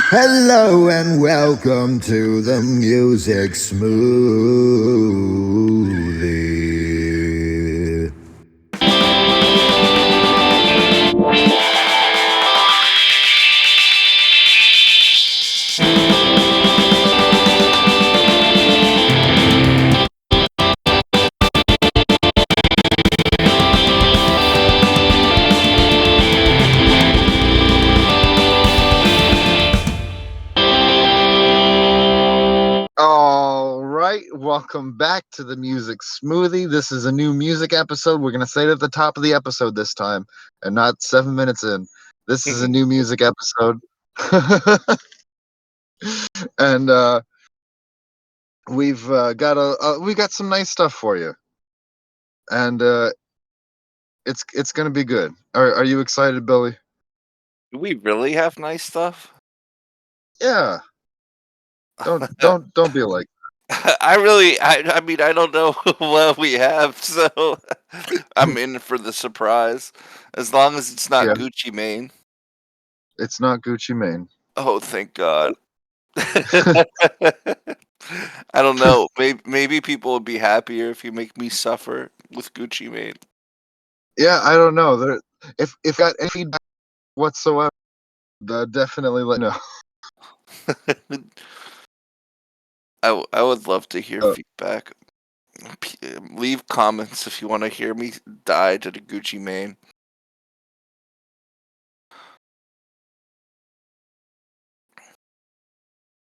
Hello and welcome to the Music Smoothie. All right, welcome back to the Music Smoothie. This is a new music episode. We're going to say it at the top of the episode this time and not 7 minutes in. This is a new music episode. and we've got some nice stuff for you. And it's going to be good. Are you excited, Billy? Do we really have nice stuff? Yeah. Don't be like I mean, I don't know what we have, so I'm in for the surprise. As long as it's not yeah, Gucci Mane. it's not Gucci Mane. Oh, thank God. I don't know. Maybe people would be happier if you make me suffer with Gucci Mane. Yeah, I don't know. If got any feedback whatsoever, definitely let me know. I would love to hear Uh, feedback. Leave comments if you want to hear me die to the Gucci Mane.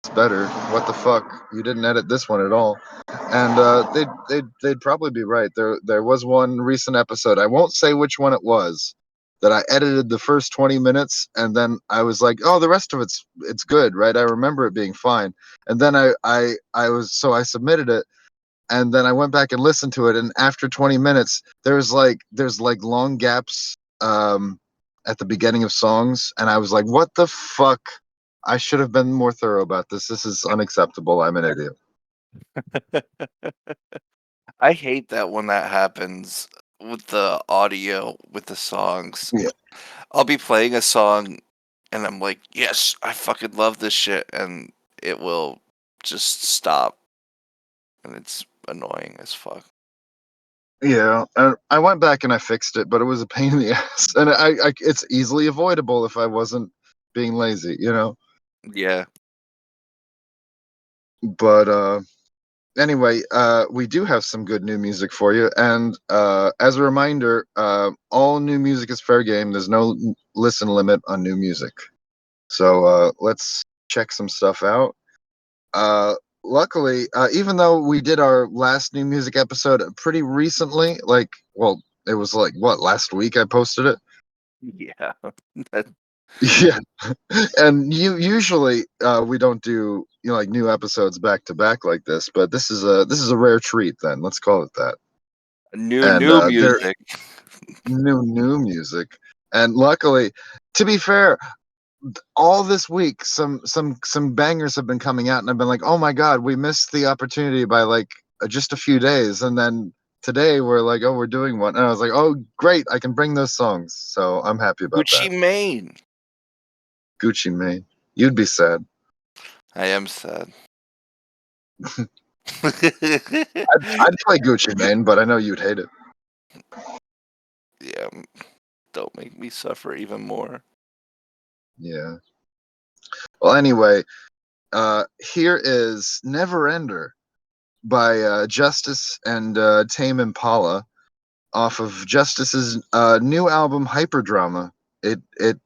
it's better. What the fuck? You didn't edit this one at all. And they'd probably be right. There was one recent episode. I won't say which one it was. That I edited the first 20 minutes and then I was like, oh, the rest of it's good, right? I remember it being fine. And then I submitted it and then I went back and listened to it and after 20 minutes there's like long gaps at the beginning of songs and I was like, what the fuck? I should have been more thorough about this. This is unacceptable. I'm an idiot. I hate that when that happens with the audio with the songs. Yeah. I'll be playing a song and I'm like, "Yes, I fucking love this shit," and it will just stop, and it's annoying as fuck. Yeah, I went back and I fixed it, but it was a pain in the ass, and it's easily avoidable if I wasn't being lazy, you know. Yeah. But anyway, we do have some good new music for you, and as a reminder, all new music is fair game. There's no listen limit on new music, so let's check some stuff out. Uh, Luckily, even though we did our last new music episode pretty recently, like, well, it was like what, last week I posted it. Yeah. That Yeah, and usually we don't do like new episodes back to back like this, but this is a rare treat. Then let's call it that. And new they're music. new music, and luckily, to be fair, all this week some bangers have been coming out, and I've been like, oh my god, we missed the opportunity by like just a few days, and then today we're like, oh, we're doing one, and I was like, oh great, I can bring those songs, so I'm happy about Gucci that. Mane. Gucci Mane, you'd be sad. I am sad. I'd play Gucci Mane, but I know you'd hate it. Yeah, don't make me suffer even more. Yeah. Well, anyway, here is Never Ender by Justice and Tame Impala off of Justice's new album Hyperdrama. It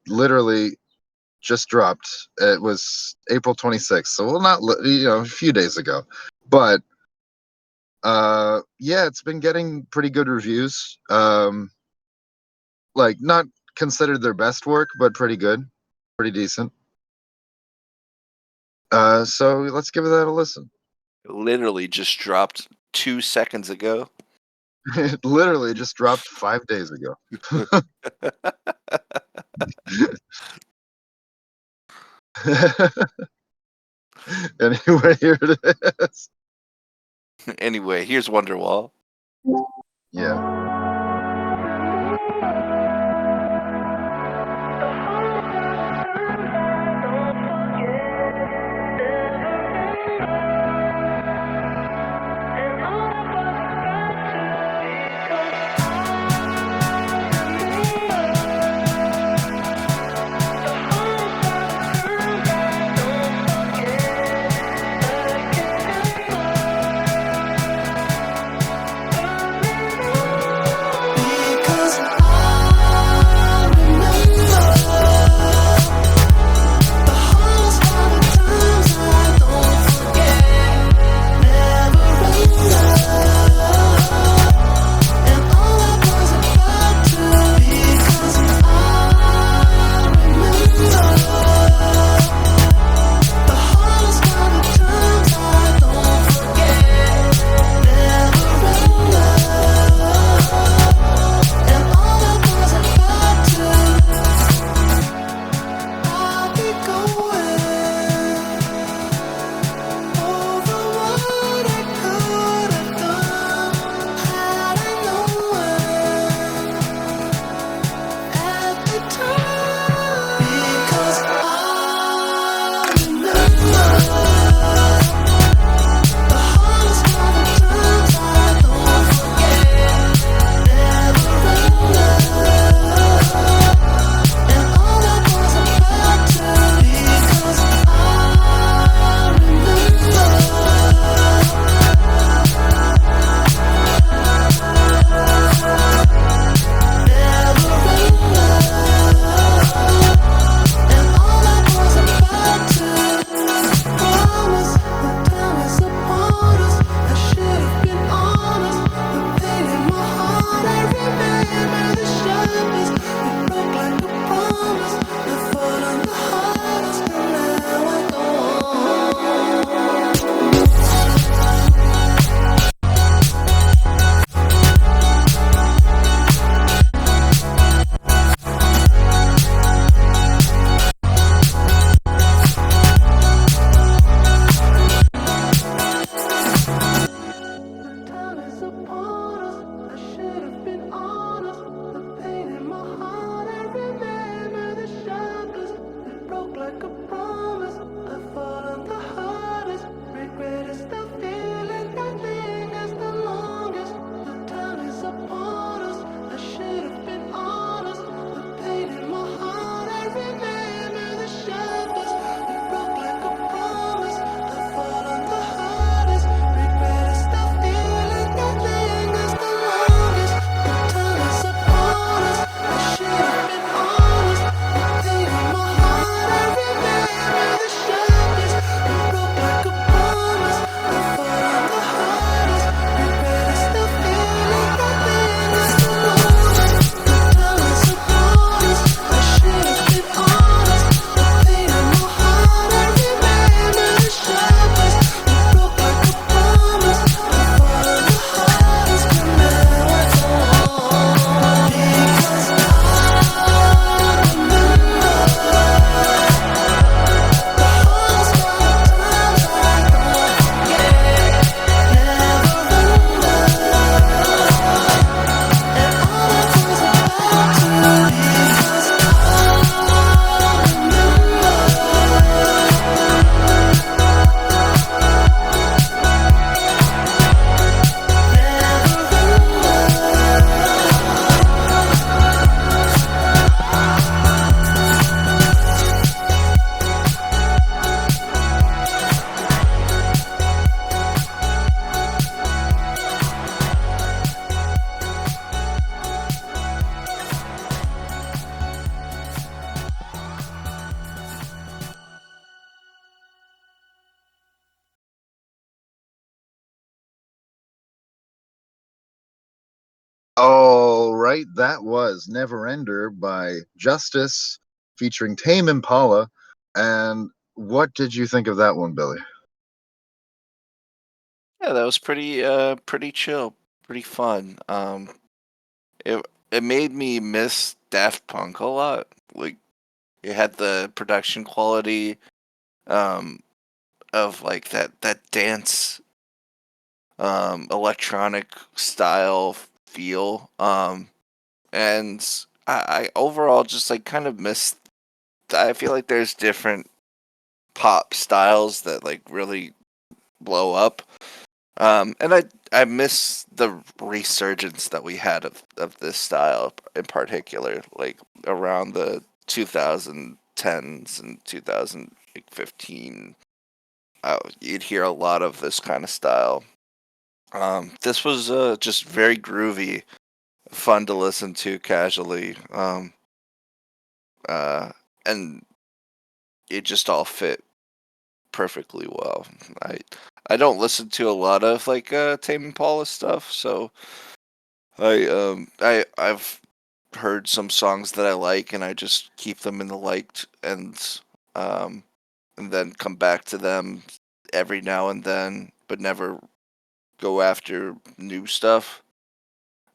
literally just dropped. It was April 26th, so well, not a few days ago, but yeah, it's been getting pretty good reviews. Like not considered their best work, but pretty good, pretty decent. So let's give that a listen. It literally just dropped 2 seconds ago. It literally just dropped 5 days ago. Anyway, here it is. Anyway, here's Wonderwall. Yeah. All right, that was Neverender by Justice featuring Tame Impala. And what did you think of that one, Billy? Yeah, that was pretty chill, pretty fun. It made me miss Daft Punk a lot. Like it had the production quality um of like that dance electronic style feel. And I overall just like kind of miss. I feel like there's different pop styles that like really blow up. And I miss the resurgence that we had of this style in particular, like around the 2010s and 2015. You'd hear a lot of this kind of style. This was just very groovy, fun to listen to casually, uh, and it just all fit perfectly well. I I don't listen to a lot of like Tame Impala stuff, so I've heard some songs that I like, and I just keep them in the liked, um and then come back to them every now and then, but never go after new stuff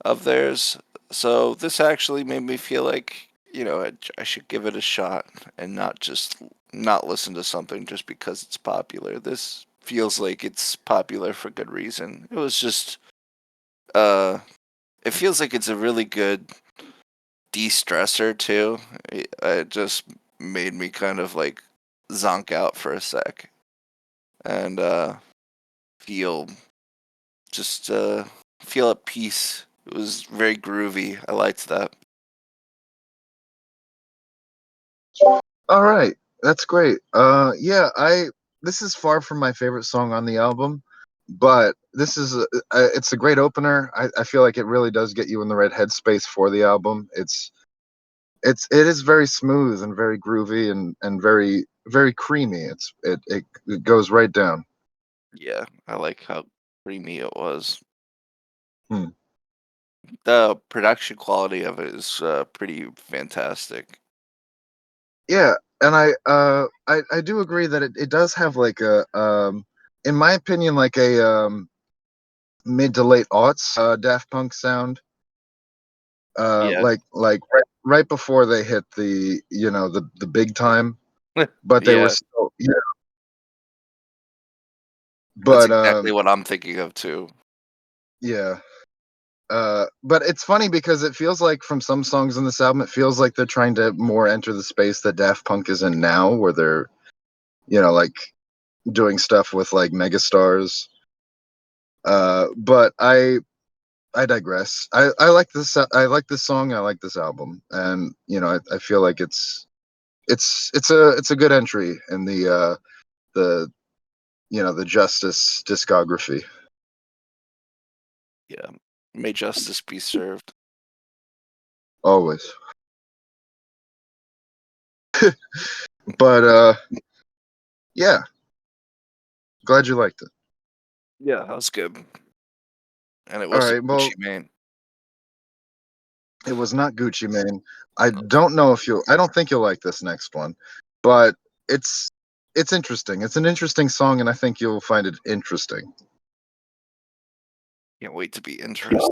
of theirs. So this actually made me feel like, I should give it a shot and not just not listen to something just because it's popular. This feels like it's popular for good reason. Uh it feels like it's a really good de-stressor too. It just made me kind of like zonk out for a sec and feel just feel at peace. It was very groovy. I liked that. All right, that's great. Yeah, I this is far from my favorite song on the album, but this is it's a great opener. I feel like it really does get you in the right headspace for the album. It is very smooth and very groovy and very creamy. It goes right down. Yeah, I like how creamy it was. Hmm. The production quality of it is pretty fantastic. Yeah, and I do agree that it does have like a in my opinion like a mid to late aughts Daft Punk sound. Yeah, Like right before they hit the the big time, but they were yeah, still yeah. that's But exactly what I'm thinking of too. yeah. But it's funny because it feels like from some songs in this album, it feels like they're trying to more enter the space that Daft Punk is in now, where they're like doing stuff with like megastars. But I digress. I like this. I like this song. I like this album, and I feel like it's a good entry in the the Justice discography. Yeah, may justice be served. Always. But yeah, glad you liked it. Yeah, that was good, and it All was a right. Well, Gucci Mane. it was not Gucci Mane. I don't know if you'll. I don't think you'll like this next one, but it's it's interesting. It's an interesting song, and I think you'll find it interesting. Can't wait to be interested.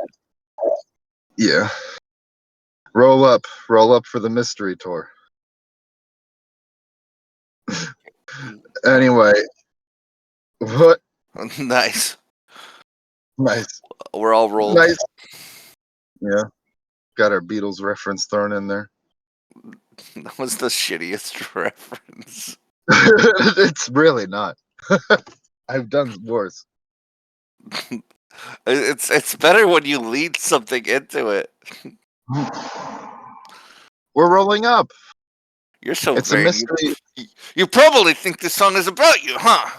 Yeah. Roll up for the mystery tour. Anyway, what? Nice. Nice, We're all rolled. nice. Yeah, got our Beatles reference thrown in there. That was the shittiest reference. It's really not. I've done worse. It's better when you lead something into it. We're rolling up. You're so It's a vain. mystery, You probably think this song is about you, huh?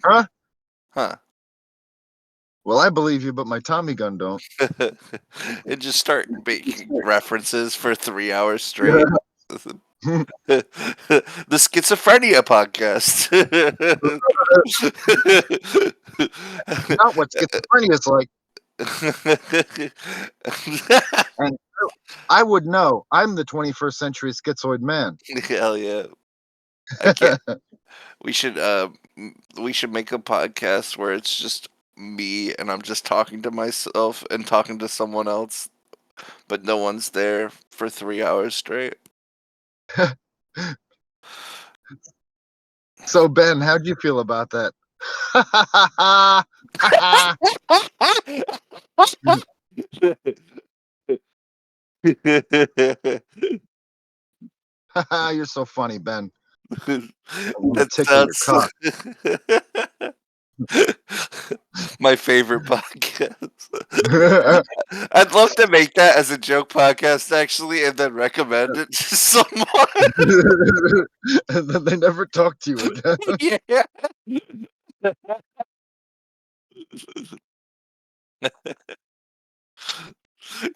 huh? Huh. Well, I believe you, but my Tommy gun don't. And just start making references for 3 hours straight. The schizophrenia podcast. Not what schizophrenia is like. And I would know. I'm the 21st century schizoid man. Hell yeah. I can't. We should make a podcast where it's just me and I'm just talking to myself and talking to someone else, but no one's there for 3 hours straight. So Ben, how'd you feel about that? You're so funny, Ben. That Tickle your sounds cock. my favorite podcast. I'd love to make that as a joke podcast, actually, and then recommend it to someone. And then they never talk to you again. Yeah.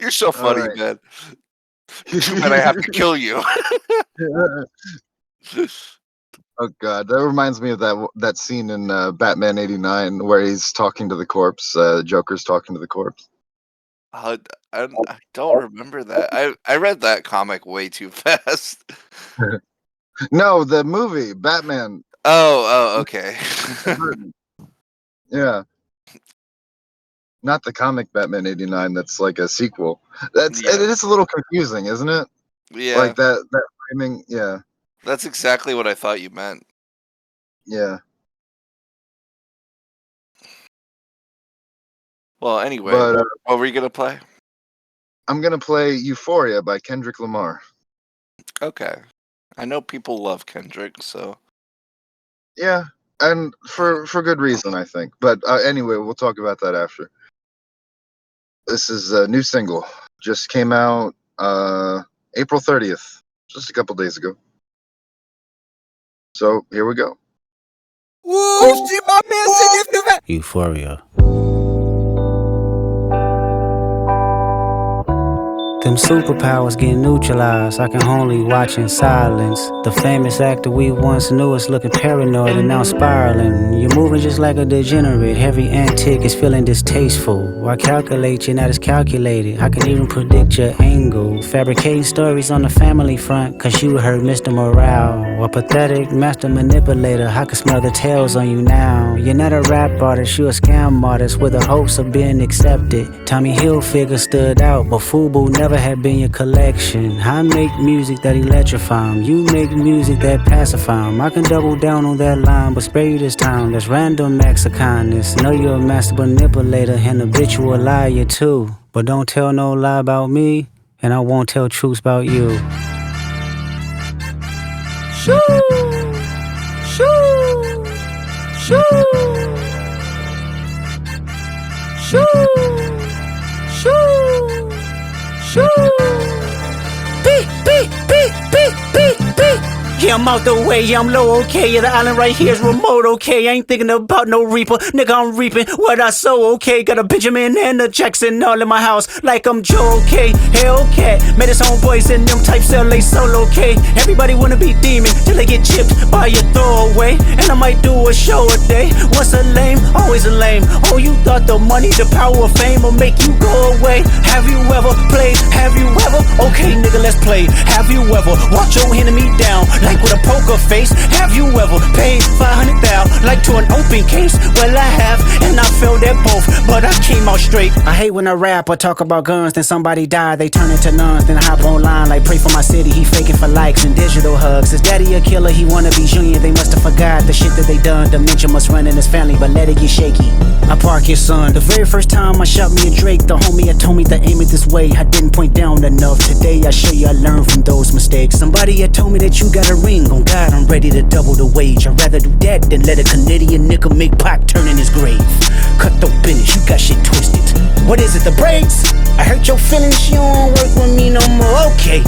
You're so funny, right. man. But I have to kill you. Oh God, that reminds me of that scene in Batman '89 where he's talking to the corpse. Joker's talking to the corpse. I don't remember that. I read that comic way too fast. No, the movie Batman. Oh, okay. Yeah. Not the comic Batman '89. That's like a sequel. It is a little confusing, isn't it? Yeah. Like that framing. Yeah. That's exactly what I thought you meant. Yeah. Well, anyway, But what were you gonna play? I'm gonna play Euphoria by Kendrick Lamar. Okay. I know people love Kendrick, so Yeah, and for good reason, I think. But anyway, we'll talk about that after. This is a new single. Just came out April 30th, just a couple days ago. So here we go. Euphoria. Them superpowers get neutralized. I can only watch in silence. The famous actor we once knew is looking paranoid and now spiraling. You're moving just like a degenerate. Every antic is feeling distasteful. I calculate you're not as calculated. I can even predict your angle. Fabricating stories on the family front, cause you heard Mr. Morale. A pathetic master manipulator. I can smell the tails on you now. You're not a rap artist, you're a scam artist with the hopes of being accepted. Tommy Hilfiger stood out, but FUBU never had been your collection. I make music that electrify 'em. You make music that pacify 'em. I can double down on that line, but spare you this time. That's random acts of kindness. Know you're a master manipulator and habitual liar too. But don't tell no lie about me, and I won't tell truths about you. Shoo! Shoo! Shoo! Shoo! Shoo! Shoo! Beep, beep, beep, beep, beep, beep. Yeah, I'm out the way, yeah, I'm low, okay. Yeah, the island right here is remote, okay. I ain't thinking about no reaper, nigga, I'm reaping what I sow, okay. Got a Benjamin and a Jackson all in my house, like I'm Joe, okay. Hellcat, made his own boys in them types LA solo, okay. Everybody wanna be demon till they get chipped by your throwaway. And I might do a show a day. Once a lame, always a lame. Oh, you thought the money, the power of fame will make you go away. Have you ever played? Have you ever? Okay, nigga, let's play. Have you ever walked your enemy down like with a poker face? Have you ever paid 500,000 like to an open case? Well, I have, and I failed at both, but I came out straight. I hate when a rapper talk about guns, then somebody die, they turn into nuns, then I hop online like pray for my city. He faking for likes and digital hugs. His daddy a killer, he wanna be junior. They must have forgot the shit that they done. Dementia must run in his family, but let it get shaky. I park his son. The very first time I shot me a Drake, the homie had told me to aim it this way. I didn't point down enough. Today I show you I learned from those mistakes. Somebody had told me that you got a ring. On God, I'm ready to double the wage. I'd rather do that than let a Canadian nigga make Pac turn in his grave. Cut the business, you got shit twisted. What is it, the braids? I hurt your feelings, you don't work with me no more. Okay,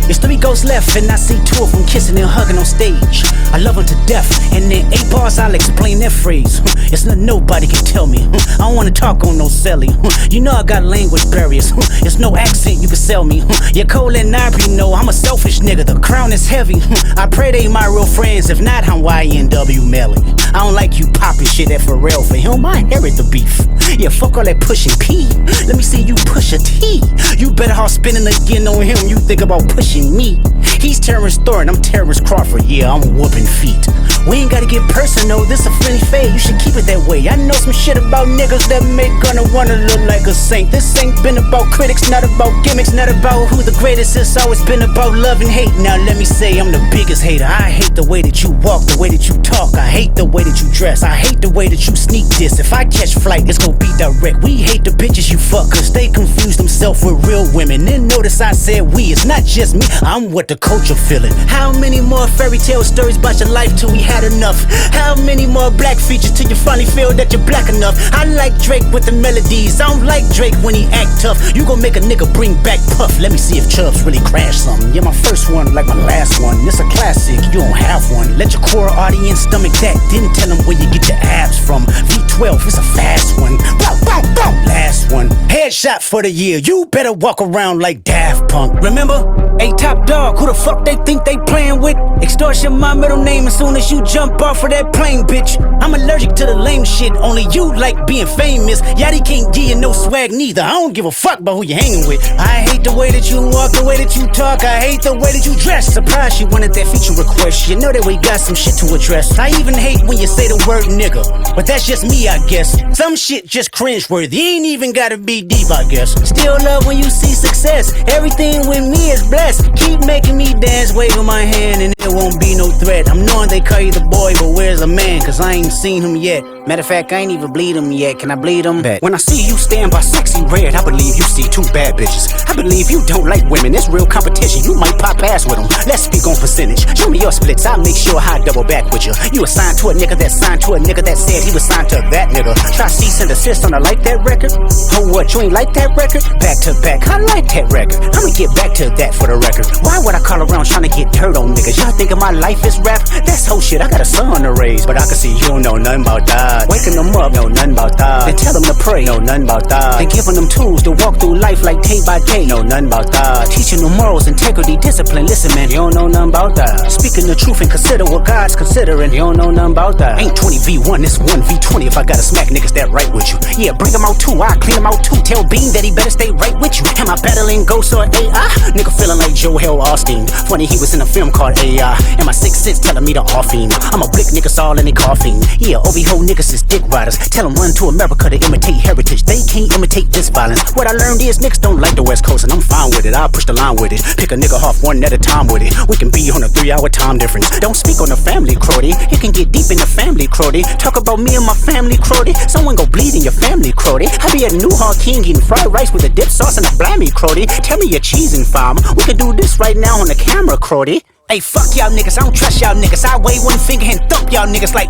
It's 3 ghosts left, and I see 2 of them kissing and hugging on stage. I love them to death, and in 8 bars I'll explain their phrase. It's nothing nobody can tell me. I don't wanna talk on no celly. You know I got language barriers. It's no accent you can sell me. Yeah, Cole and Ivory know I'm a selfish nigga. The crown is heavy. I pray they my real friends. If not, I'm YNW Melly. I don't like you popping shit at Pharrell. For him, I inherit the beef. Yeah, fuck all that pushing P. Let me see you push a T. You better off spinning again on him. You think about pushing me. He's Terrence Thornton, I'm Terrence Crawford. Yeah, I'm whooping feet. We ain't gotta get personal, this a friendly fade. You should keep it that way. I know some shit about niggas that make gonna wanna look like a saint. This ain't been about critics, not about gimmicks, not about who the greatest. It's always been about love and hate. Now let me say I'm the biggest hater. I hate the way that you walk, the way that you talk. I hate the way that you dress. I hate the way that you sneak this. If I catch flight, it's gonna be direct. We hate the bitches you fuck, cause they confuse themselves with real women. Then notice I said we, it's not just me. I'm what the culture feeling. How many more fairy tale stories about your life till we had enough? How many more black features till you finally feel that you're black enough? I like Drake with the melodies. I don't like Drake when he act tough. You gon' make a nigga bring back Puff. Let me see if Chubbs really crashed something. Yeah, my first one like my last one. It's a classic, you don't have one. Let your core audience stomach that. Then tell them where you get your abs from. V12, it's a fast one. Bow, bow, bow. Last one. Headshot for the year. You better walk around like Daft Punk. Remember? Hey, Top Dog, who the fuck they think they playing with? Extortion my middle name as soon as you jump off of that plane, bitch. I'm allergic to the lame shit, only you like being famous. Yachty can't give you no swag neither. I don't give a fuck about who you hanging with. I hate the way that you walk, the way that you talk. I hate the way that you dress. Surprised she wanted that feature request. You know that we got some shit to address. I even hate when you say the word nigga, but that's just me, I guess. Some shit just cringeworthy, ain't even gotta be deep, I guess. Still love when you see success. Everything with me is blessed. Keep making me dance, waving my hand, and it won't be no threat. I'm knowing they call you the boy, but where's the man? Cause I ain't seen him yet. Matter of fact, I ain't even bleed him yet. Can I bleed him? Bet. When I see you stand by Sexy Red, I believe you see 2 bad bitches. I believe you don't like women. It's real competition. You might pop ass with them. Let's speak on percentage. Show me your splits. I'll make sure I double back with you. You assigned to a nigga that signed to a nigga that said he was signed to that nigga. Try cease and desist on a like that record. Oh, what? You ain't like that record? Back to back. I like that record. I'ma get back to that for the record. Why would I call around trying to get dirt on niggas? Y'all thinking my life is rap? That's whole shit. I got a son to raise, but I can see you don't know nothing about that. Waking them up, know nothing about that. Then tell them to pray, know nothing about that. Then giving them tools to walk through life like day by day, know nothing about that. Teaching them morals, integrity, discipline. Listen, man, you don't know nothing about that. Speaking the truth and consider what God's considering. You don't know nothing about that. Ain't 20v1, it's 1v20 if I gotta smack niggas that right with you. Yeah, bring them out too, I clean them out too. Tell Bean that he better stay right with you. Am I battling ghosts or AI? Nigga feeling like Joel Austin. Funny he was in a film called AI. And my 6 cents telling me to off him. I'm a blick niggas all in they coughing. Yeah, OB-ho niggas is dick riders. Tell them run to America to imitate heritage. They can't imitate this violence. What I learned is niggas don't like the West Coast, and I'm fine with it. I'll push the line with it. Pick a nigga off one at a time with it. We can be on a 3-hour time difference. Don't speak on the family, Crody. You can get deep in the family, Crody. Talk about me and my family, Crody. Someone go bleed in your family, Crody. I be at Newhall King eating fried rice with a dip sauce and a blammy, Crody. Tell me your cheesing farm. We can do this right now on the camera, Crody. Hey, fuck y'all niggas, I don't trust y'all niggas. I wave one finger and thump y'all niggas like,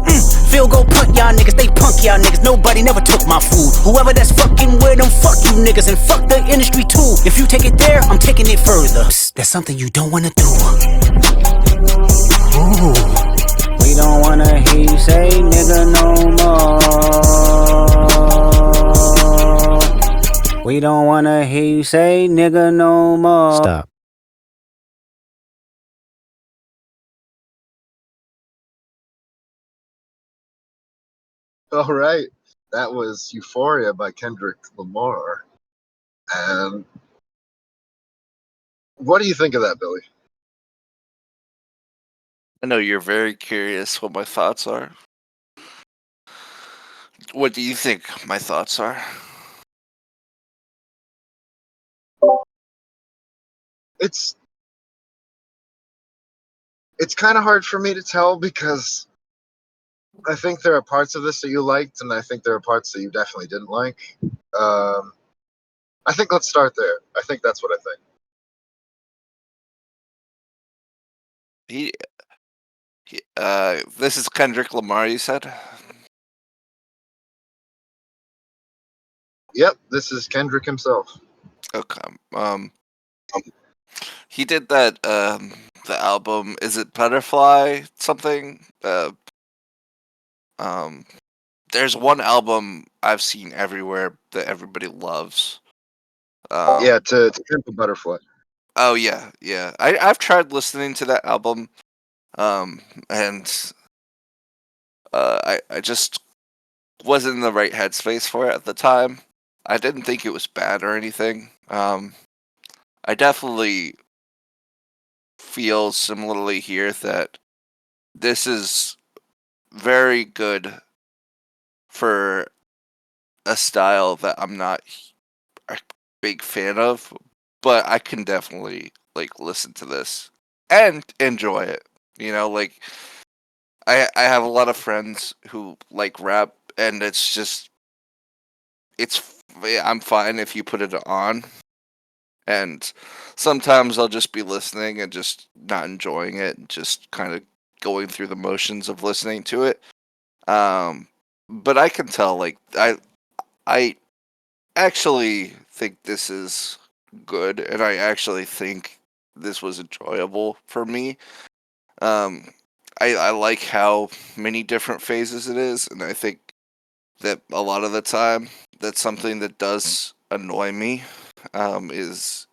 Phil go punt y'all niggas, they punk y'all niggas. Nobody never took my food. Whoever that's fucking with them, fuck you niggas, and fuck the industry too. If you take it there, I'm taking it further. Psst, that's something you don't wanna do. Ooh, we don't wanna hear you say nigga no more. We don't wanna hear you say nigga no more. Stop. All right, that was Euphoria by Kendrick Lamar. And what do you think of that, Billy? I know you're very curious what my thoughts are. What do you think my thoughts are? It's kind of hard for me to tell because I think there are parts of this that you liked, and I think there are parts that you definitely didn't like. I think let's start there. I think that's what I think. This is Kendrick Lamar, you said? Yep, this is Kendrick himself. Okay. He did that the album, is it Butterfly something? Um there's one album I've seen everywhere that everybody loves. Yeah, to Pimp a Butterfly. Oh yeah, yeah. I've tried listening to that album, and I just wasn't in the right headspace for it at the time. I didn't think it was bad or anything. I definitely feel similarly here that this is very good for a style that I'm not a big fan of, but I can definitely like listen to this and enjoy it. You know, like I have a lot of friends who like rap, and it's just I'm fine if you put it on, and sometimes I'll just be listening and just not enjoying it, and just kind of going through the motions of listening to it. Um, but I can tell, like I actually think this is good, and I actually think this was enjoyable for me. Um, I like how many different phases it is, and I think that a lot of the time that's something that does annoy me. Is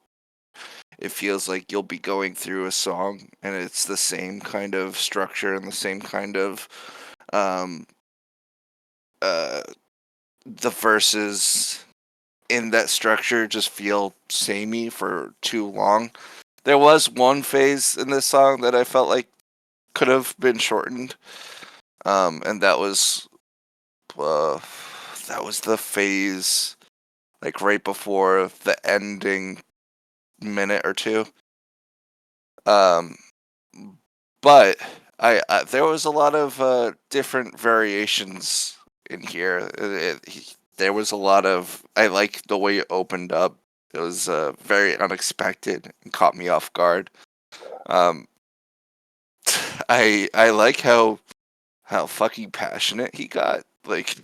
it feels like you'll be going through a song and it's the same kind of structure and the same kind of um uh the verses in that structure just feel samey for too long. There was one phase in this song that I felt like could have been shortened, and uh, that was the phase like right before the ending minute or two. Um, but there was a lot of different variations in here. There was a lot of I like the way it opened up. It was very unexpected and caught me off guard. Um, I like how fucking passionate he got. Like,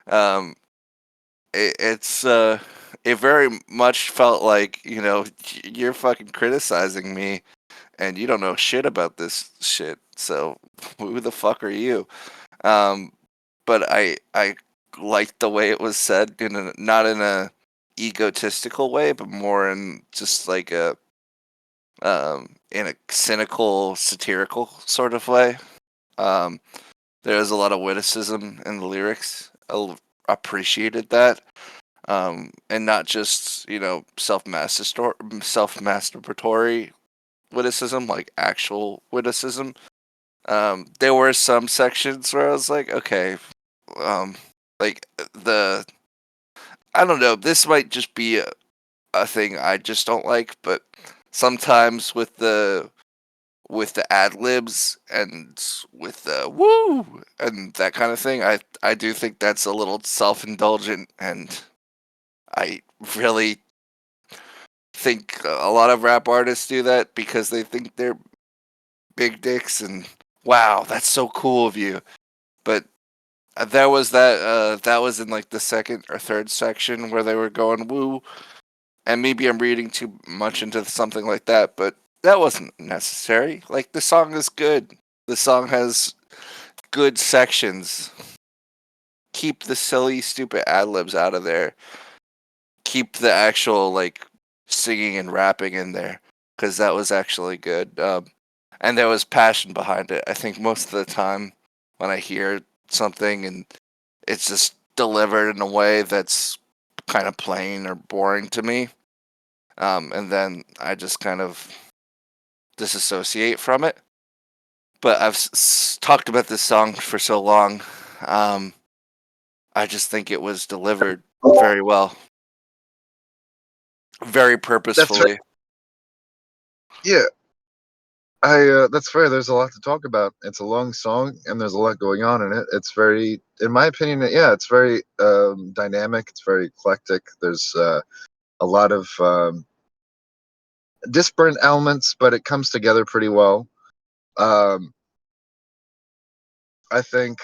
um, it very much felt like you're fucking criticizing me and you don't know shit about this shit. So who the fuck are you? Um, but I liked the way it was said not in a egotistical way, but more in just like a in a cynical, satirical sort of way. Um, there's a lot of witticism in the lyrics. I appreciated that. And not just self-masturbatory witticism, like actual witticism. There were some sections where I was like, okay, like the I don't know. This might just be a thing I just don't like, but sometimes with the ad libs and with the woo and that kind of thing, I do think that's a little self indulgent, and I really think a lot of rap artists do that because they think they're big dicks, and wow, that's so cool of you. But that was in like the second or third section where they were going woo, and maybe I'm reading too much into something like that, but that wasn't necessary. Like the song is good. The song has good sections. Keep the silly, stupid ad libs out of there. Keep the actual like singing and rapping in there because that was actually good. And there was passion behind it. I think most of the time when I hear something and it's just delivered in a way that's kind of plain or boring to me, and then I just kind of disassociate from it. But I've talked about this song for so long. Um, I just think it was delivered very well, very That's fair. purposefully. Yeah, that's fair. There's a lot to talk about. It's a long song, and there's a lot going on in it. It's very, in my opinion, yeah, it's very dynamic. It's very eclectic. There's a lot of disparate elements, but it comes together pretty well. Um, I think,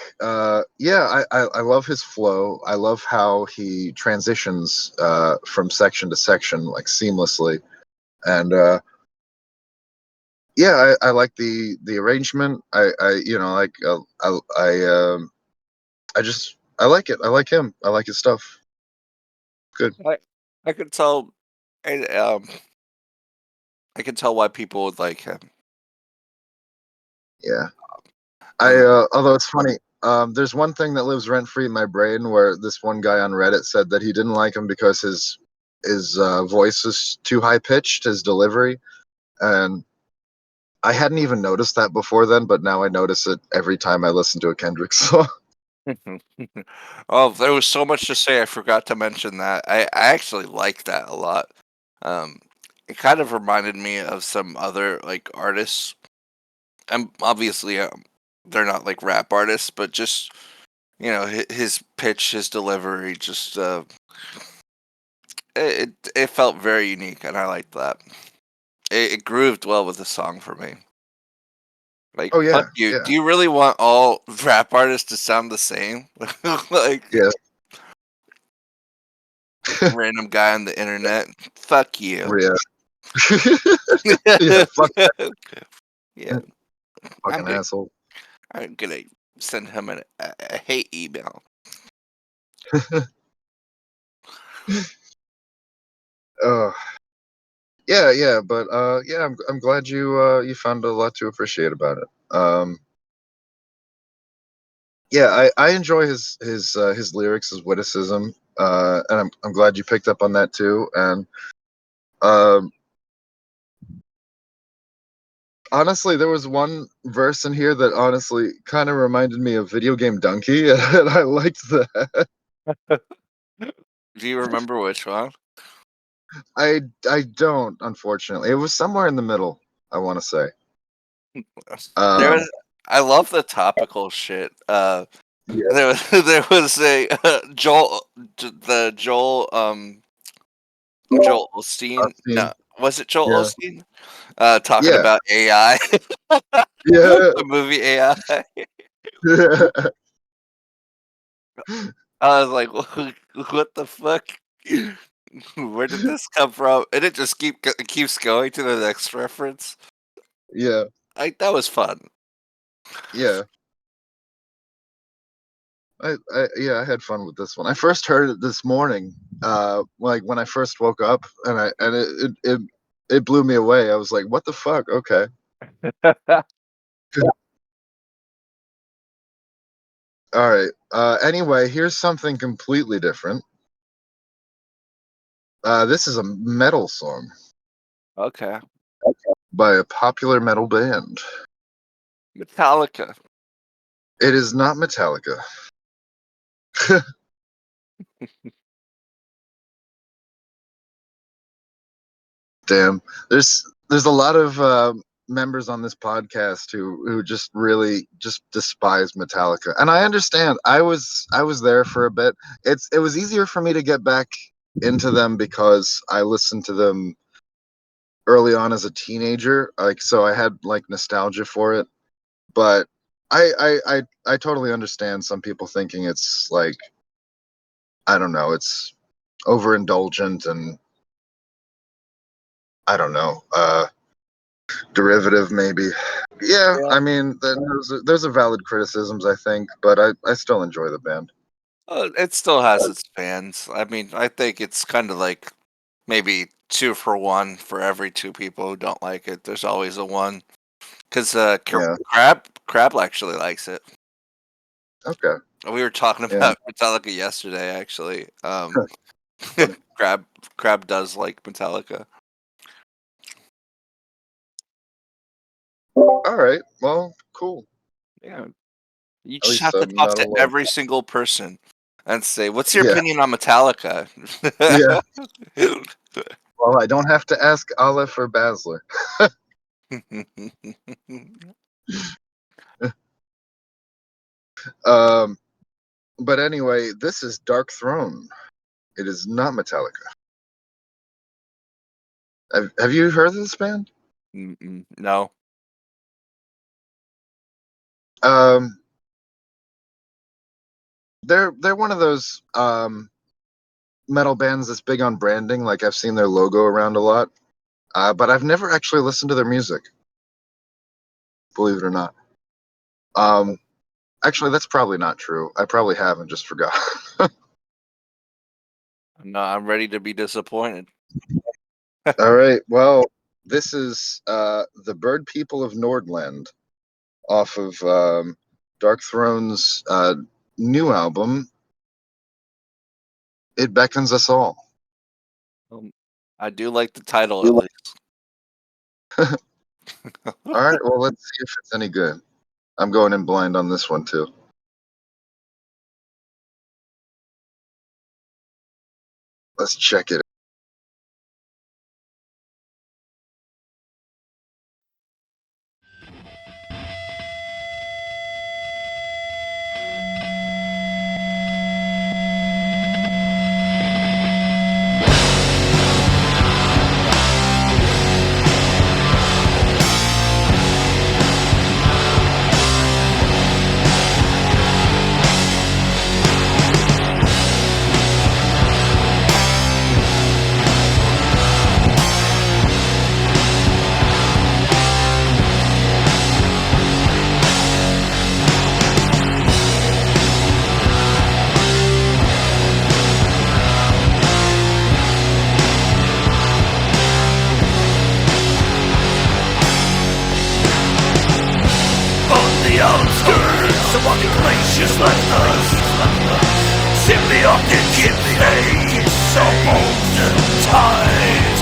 yeah, I love his flow. I love how he transitions from section to section like seamlessly. And yeah, I like the arrangement. I you know like I just I like it. I like him. I like his stuff. Good. I could tell, and I can tell why people would like him. Yeah. Um, Although it's funny, there's one thing that lives rent free in my brain where this one guy on Reddit said that he didn't like him because his voice is too high pitched, his delivery, and I hadn't even noticed that before then, but now I notice it every time I listen to a Kendrick song. oh, there was so much to say. I forgot to mention that. I actually like that a lot. Um, it kind of reminded me of some other like artists. And obviously, they're not like rap artists, but just his pitch, his delivery, just it felt very unique, and I liked that. It grooved well with the song for me. Like, Oh fuck yeah, you. yeah, Do you really want all rap artists to sound the same? Like yeah, random guy on the internet. Fuck you. yeah. Yeah, fuck Yeah, that I'm fucking gonna asshole. I'm gonna send him a hate email. uh, yeah, yeah, but yeah, I'm glad you found a lot to appreciate about it. Yeah, I enjoy his lyrics, his witticism, and I'm glad you picked up on that too. And um, honestly, there was one verse in here that honestly kind of reminded me of Video Game Donkey, and I liked that. Do you remember which one? I don't, unfortunately. It was somewhere in the middle, I want to say. There Um, was. I love the topical shit. yeah, There was there was a Joel Joel Osteen. Austin, No, was it Joel yeah, Osteen? Talking yeah, about AI, yeah, the movie AI. yeah, I was like, what the fuck? Where did this come from? And it just keeps going to the next reference. yeah, Like that was fun. yeah. I had fun with this one. I first heard it this morning, like when I first woke up, and it blew me away. I was like, "What the fuck?" Okay. All right. Anyway, here's something completely different. This is a metal song Okay, by a popular metal band. Metallica. It is not Metallica. Damn. There's a lot of members on this podcast who just really just despise Metallica, and I understand. I was there for a bit. It was easier for me to get back into them because I listened to them early on as a teenager, like so I had like nostalgia for it. But I totally understand some people thinking it's like I don't know, it's overindulgent and I don't know. Derivative maybe. Yeah, Yeah. I mean there's a valid criticisms I think, but I still enjoy the band. It still has its fans. I mean, I think it's kind of like maybe two for one for every two people who don't like it. There's always a one because Yeah. Crab actually likes it. Okay. We were talking Yeah. about Metallica yesterday, actually. Funny. Crab Crab does like Metallica. All right. Well, cool. Yeah, you At just least have to I'm talk not to alone. every single person and say, "What's your Yeah. opinion on Metallica?" Yeah. Well, I don't have to ask Aleph or Basler. Um, but anyway, this is Dark Throne. It is not Metallica. Have you heard of this band? No. Um, they're one of those metal bands that's big on branding. Like I've seen their logo around a lot. but I've never actually listened to their music. Believe it or not. Actually, that's probably not true. I probably have and just forgot. No, I'm ready to be disappointed. All right. Well, this is the Bird People of Nordland off of Dark Throne's new album, It Beckons Us All. I do like the title at least. All right. Well, let's see if it's any good. I'm going in blind on this one, too. Let's check it. The outskirts of what the glaciers left us, simply often give place some olden time.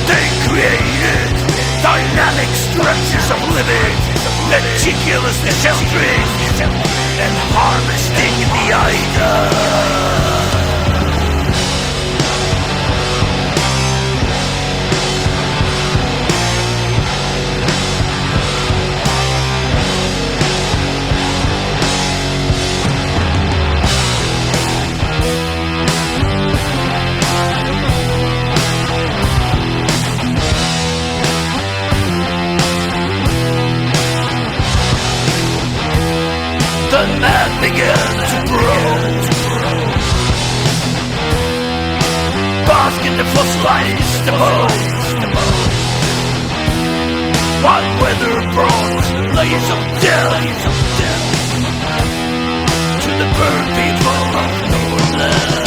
They created dynamic structures of living, meticulously sheltering and harvesting the ida. The man began to grow, bask in the fossilized abode. What weather brought layers of death to the bird people of Nordland.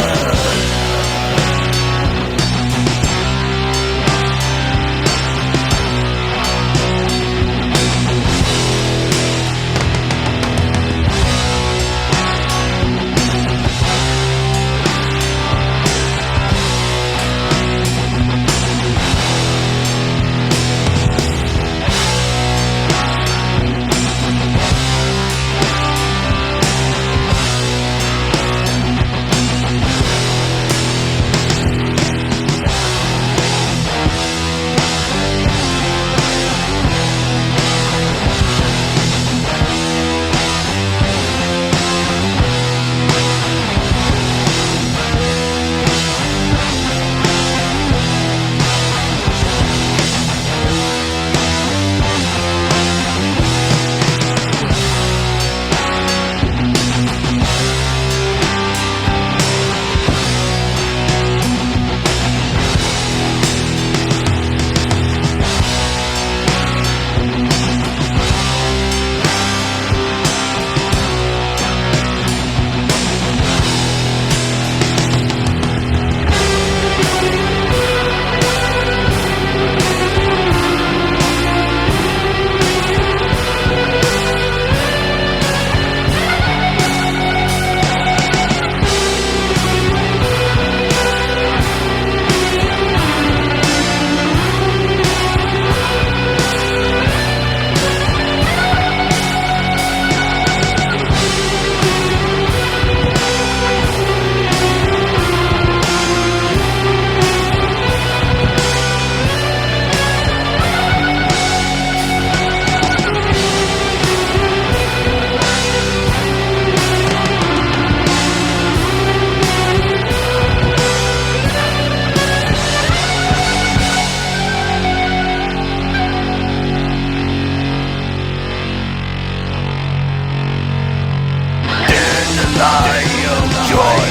Lie of joy,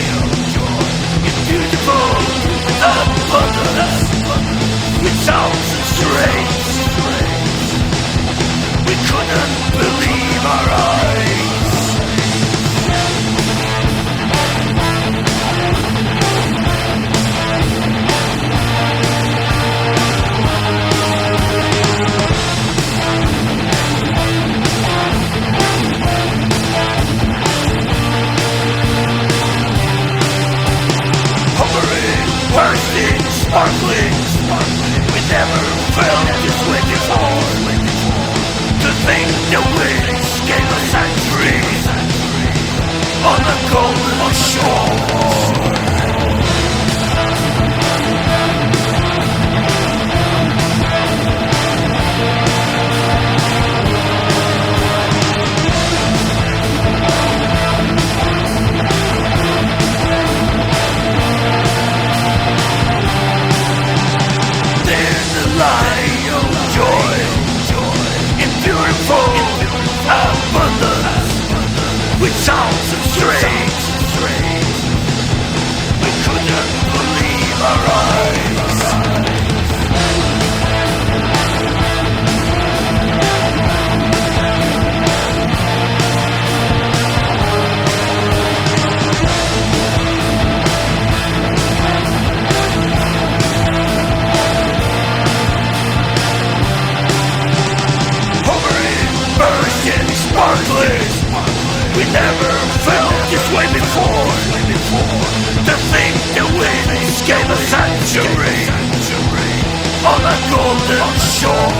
it's beautiful, abundant. sounds and strains. We couldn't believe our eyes. Hovering, bursting, sparkling. We never felt this way before. To think the winds gave us centuries on the golden shore. There's a light of joy in beautiful abundance, with sounds and strings. We couldn't believe our eyes. Hovering, bursting, sparkling. We never felt this way before. To think the winds gave us century on the golden shore.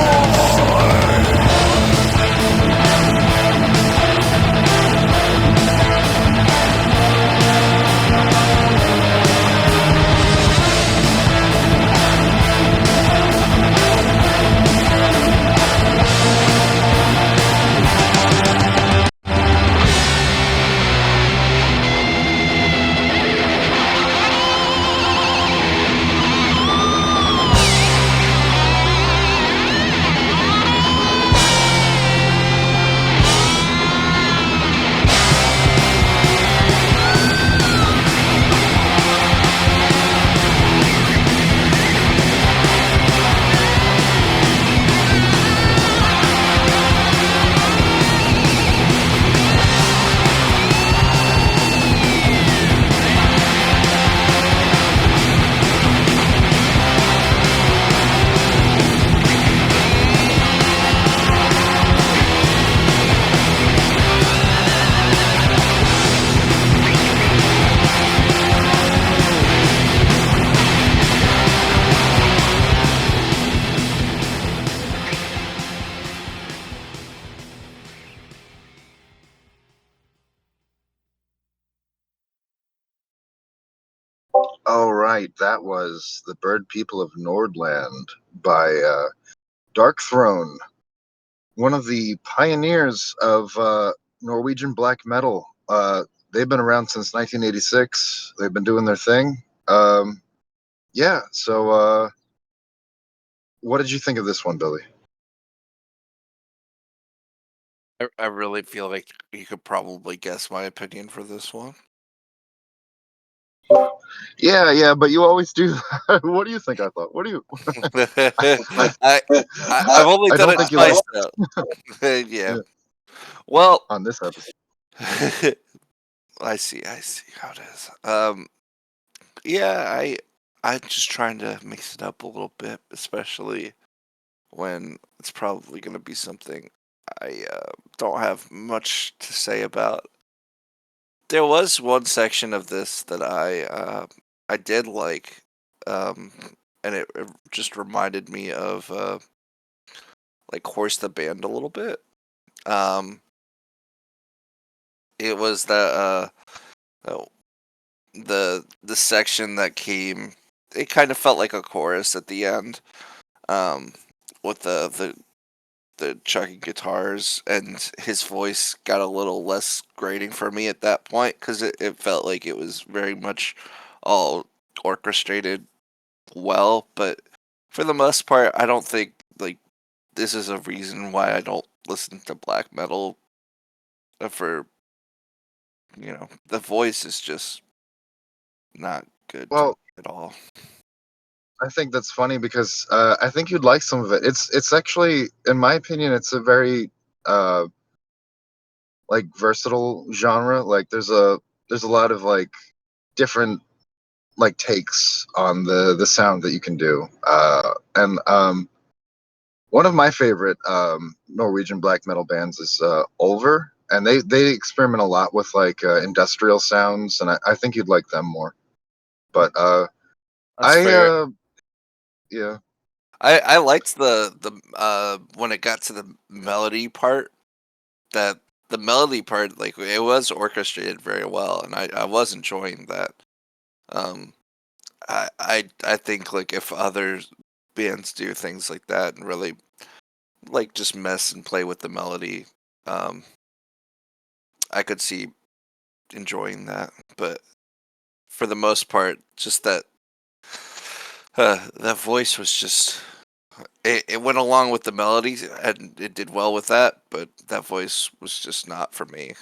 All right, that was The Bird People of Nordland by Dark Throne, one of the pioneers of Norwegian black metal. They've been around since 1986. They've been doing their thing. Yeah, so what did you think of this one, Billy? I really feel like you could probably guess my opinion for this one. Yeah, but you always do that. What do you think I thought? What do you... I've only I done don't it think you twice like though. Yeah. Yeah. Well, on this episode. I see how it is. Yeah, I'm just trying to mix it up a little bit, especially when it's probably going to be something I don't have much to say about. There was one section of this that I did like, and it just reminded me of like Horse the Band a little bit. It was oh, the section that came. It kind of felt like a chorus at the end, with the chugging guitars, and his voice got a little less grating for me at that point because it felt like it was very much all orchestrated well. But for the most part, I don't think like this is a reason why I don't listen to black metal. For the voice is just not good to me Well, at all. I think that's funny because I think you'd like some of it. It's actually, in my opinion, it's a very uh, like versatile genre. Like there's a lot of like different like takes on the sound that you can do. And one of my favorite Norwegian black metal bands is Ulver, and they experiment a lot with like industrial sounds, and I think you'd like them more. But That's I fair. yeah. I liked the when it got to the melody part, that the melody part, like, it was orchestrated very well, and I was enjoying that. Um, I think, like, if other bands do things like that and really, like, just mess and play with the melody, um, I could see enjoying that. But for the most part, just that voice was just it went along with the melodies and it did well with that, but that voice was just not for me.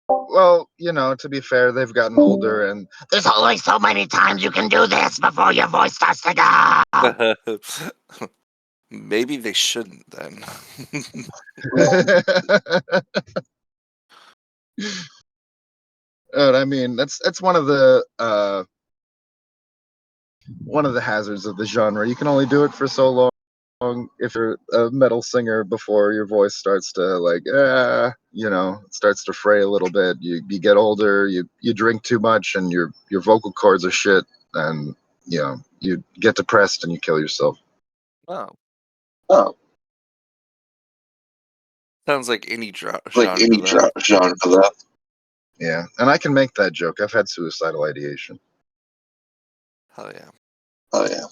Well, you know, to be fair, they've gotten older, and There's only so many times you can do this before your voice starts to go. Maybe they shouldn't then. and I mean that's one of the hazards of the genre. You can only do it for so long if you're a metal singer before your voice starts to like you know, it starts to fray a little bit. You get older, you drink too much, and your vocal cords are shit, and you know, you get depressed and you kill yourself. Oh, Oh, sounds like any like genre any though. genre for that. Yeah, and I can make that joke. I've had suicidal ideation. Hell yeah. Oh yeah.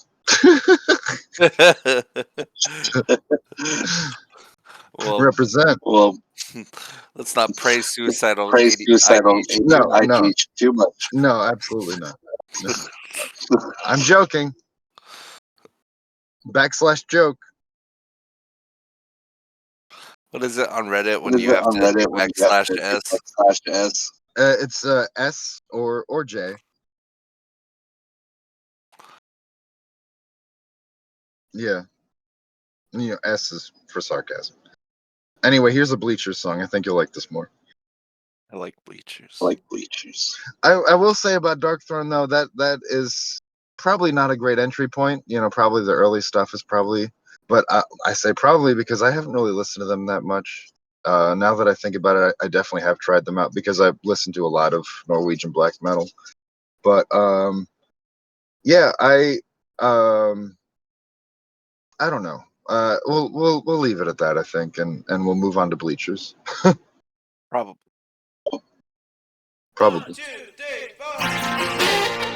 Well, Represent. Well, let's not praise suicidal praise suicidal ideation no, too much. no, too much. No, absolutely not. No. I'm joking. / joke. What is it on Reddit when you have to /s? /s. It's S or J. Yeah. You know, S is for sarcasm. Anyway, here's a Bleachers song. I think you'll like this more. I like Bleachers. Bleachers. I will say about Darkthrone though, that is probably not a great entry point. You know, probably the early stuff is probably, but I say probably because I haven't really listened to them that much. Now that I think about it, I definitely have tried them out because I've listened to a lot of Norwegian black metal. But yeah, I don't know. We'll leave it at that, I think, and we'll move on to Bleachers. Probably. Probably. 1, 2, 3, 4.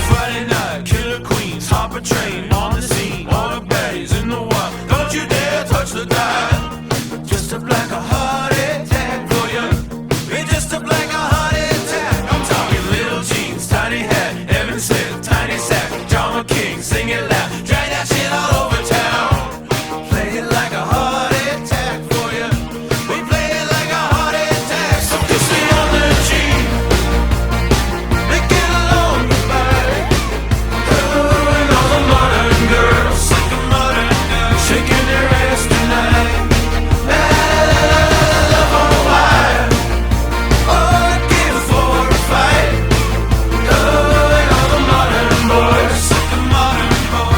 Friday night, killer queens, hop a train on the scene. All the baddies in the wild. Don't you dare touch the dial. Just a black a heart attack for you. It's just a black a heart attack. I'm talking little jeans, tiny hat, Evan Smith, tiny sack, John King, sing it loud, drag that shit all over town. Play it like a heart attack for you. We play it like a heart attack. So kiss me on the cheek. Make it a long goodbye. And all the modern girls, like a modern girl, shaking their ass tonight. La la la la la, love on fire. Oh, give for a fight. Oh, and all the modern boys, like a modern boy.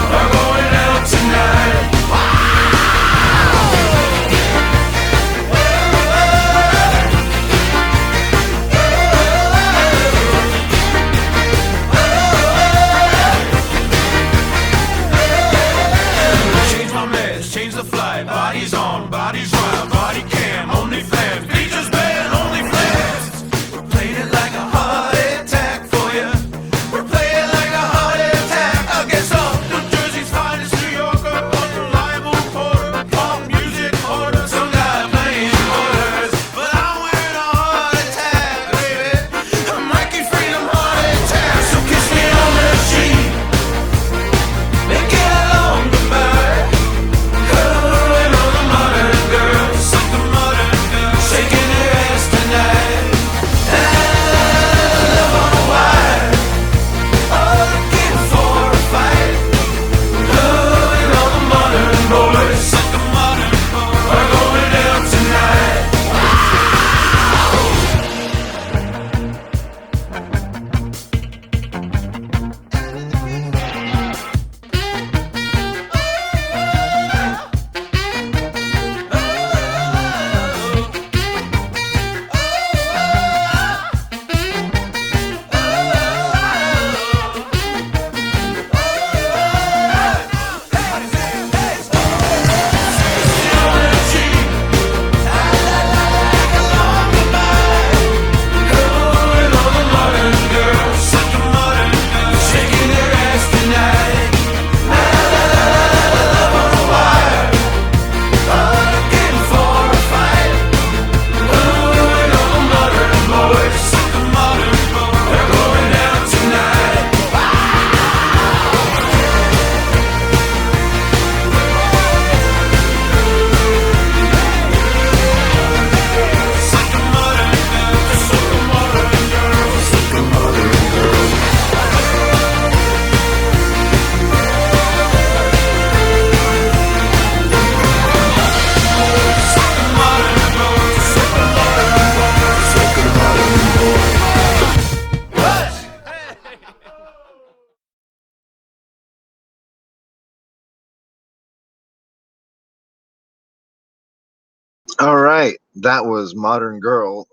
All right, that was Modern Girl,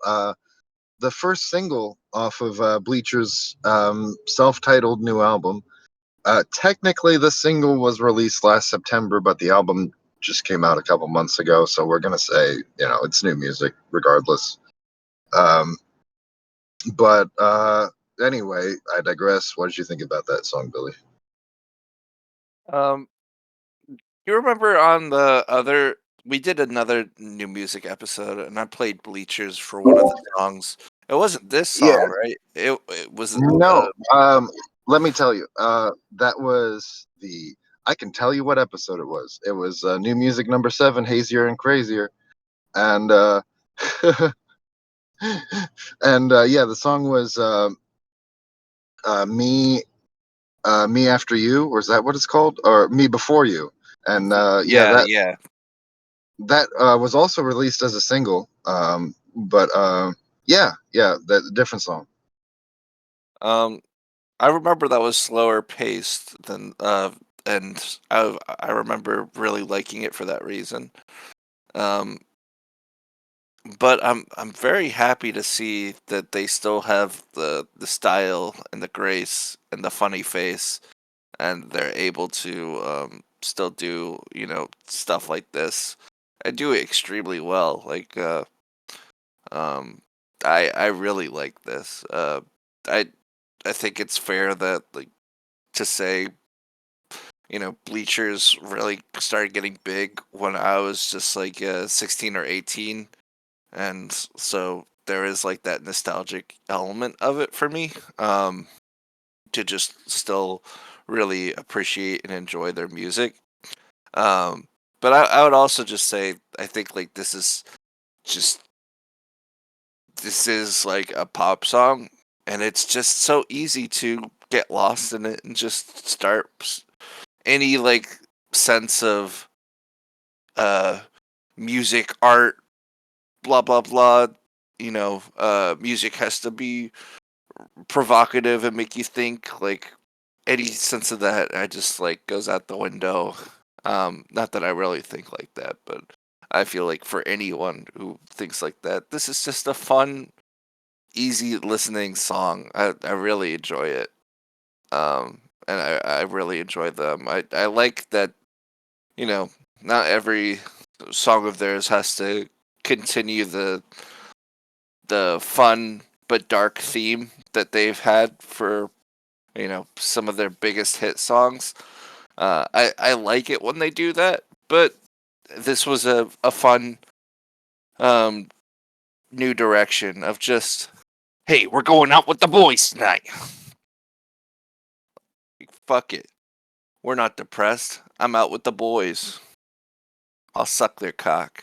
the first single off of Bleacher's self-titled new album. Technically, the single was released last September, but the album just came out a couple months ago, so we're gonna say, it's new music regardless. Um, but anyway, I digress. What did you think about that song, Billy? Um, you remember on the other we did another new music episode, and I played Bleachers for one of the songs. It wasn't this Yeah. song, right? It was No. Let me tell you. That was the. I can tell you what episode it was. It was new music number 7, Hazier and Crazier, and yeah, the song was me, me after you, or is that what it's called, or me before you? And yeah, yeah, that yeah. that was also released as a single. But yeah, that different song. Um, I remember that was slower paced than and I remember really liking it for that reason. Um, but I'm very happy to see that they still have the style and the grace and the funny face, and they're able to still do stuff like this and do it extremely well. Like um, I really like this. I I think it's fair that like to say Bleachers really started getting big when I was just like 16 or 18, and so there is like that nostalgic element of it for me, to just still really appreciate and enjoy their music. But I would also just say I think like just this is like a pop song, and it's just so easy to get lost in it and just start any like sense of uh music, art, blah blah blah. Music has to be provocative and make you think. Like any sense of that, I just like goes out the window. Not that I really think like that, but I feel like for anyone who thinks like that, this is just a fun, easy listening song. I really enjoy it. And I really enjoy them. I like that, you know, not every song of theirs has to continue the fun but dark theme that they've had for some of their biggest hit songs. I like it when they do that, but this was a fun um new direction of just, hey, we're going out with the boys tonight. Fuck it, we're not depressed. I'm out with the boys. I'll suck their cock,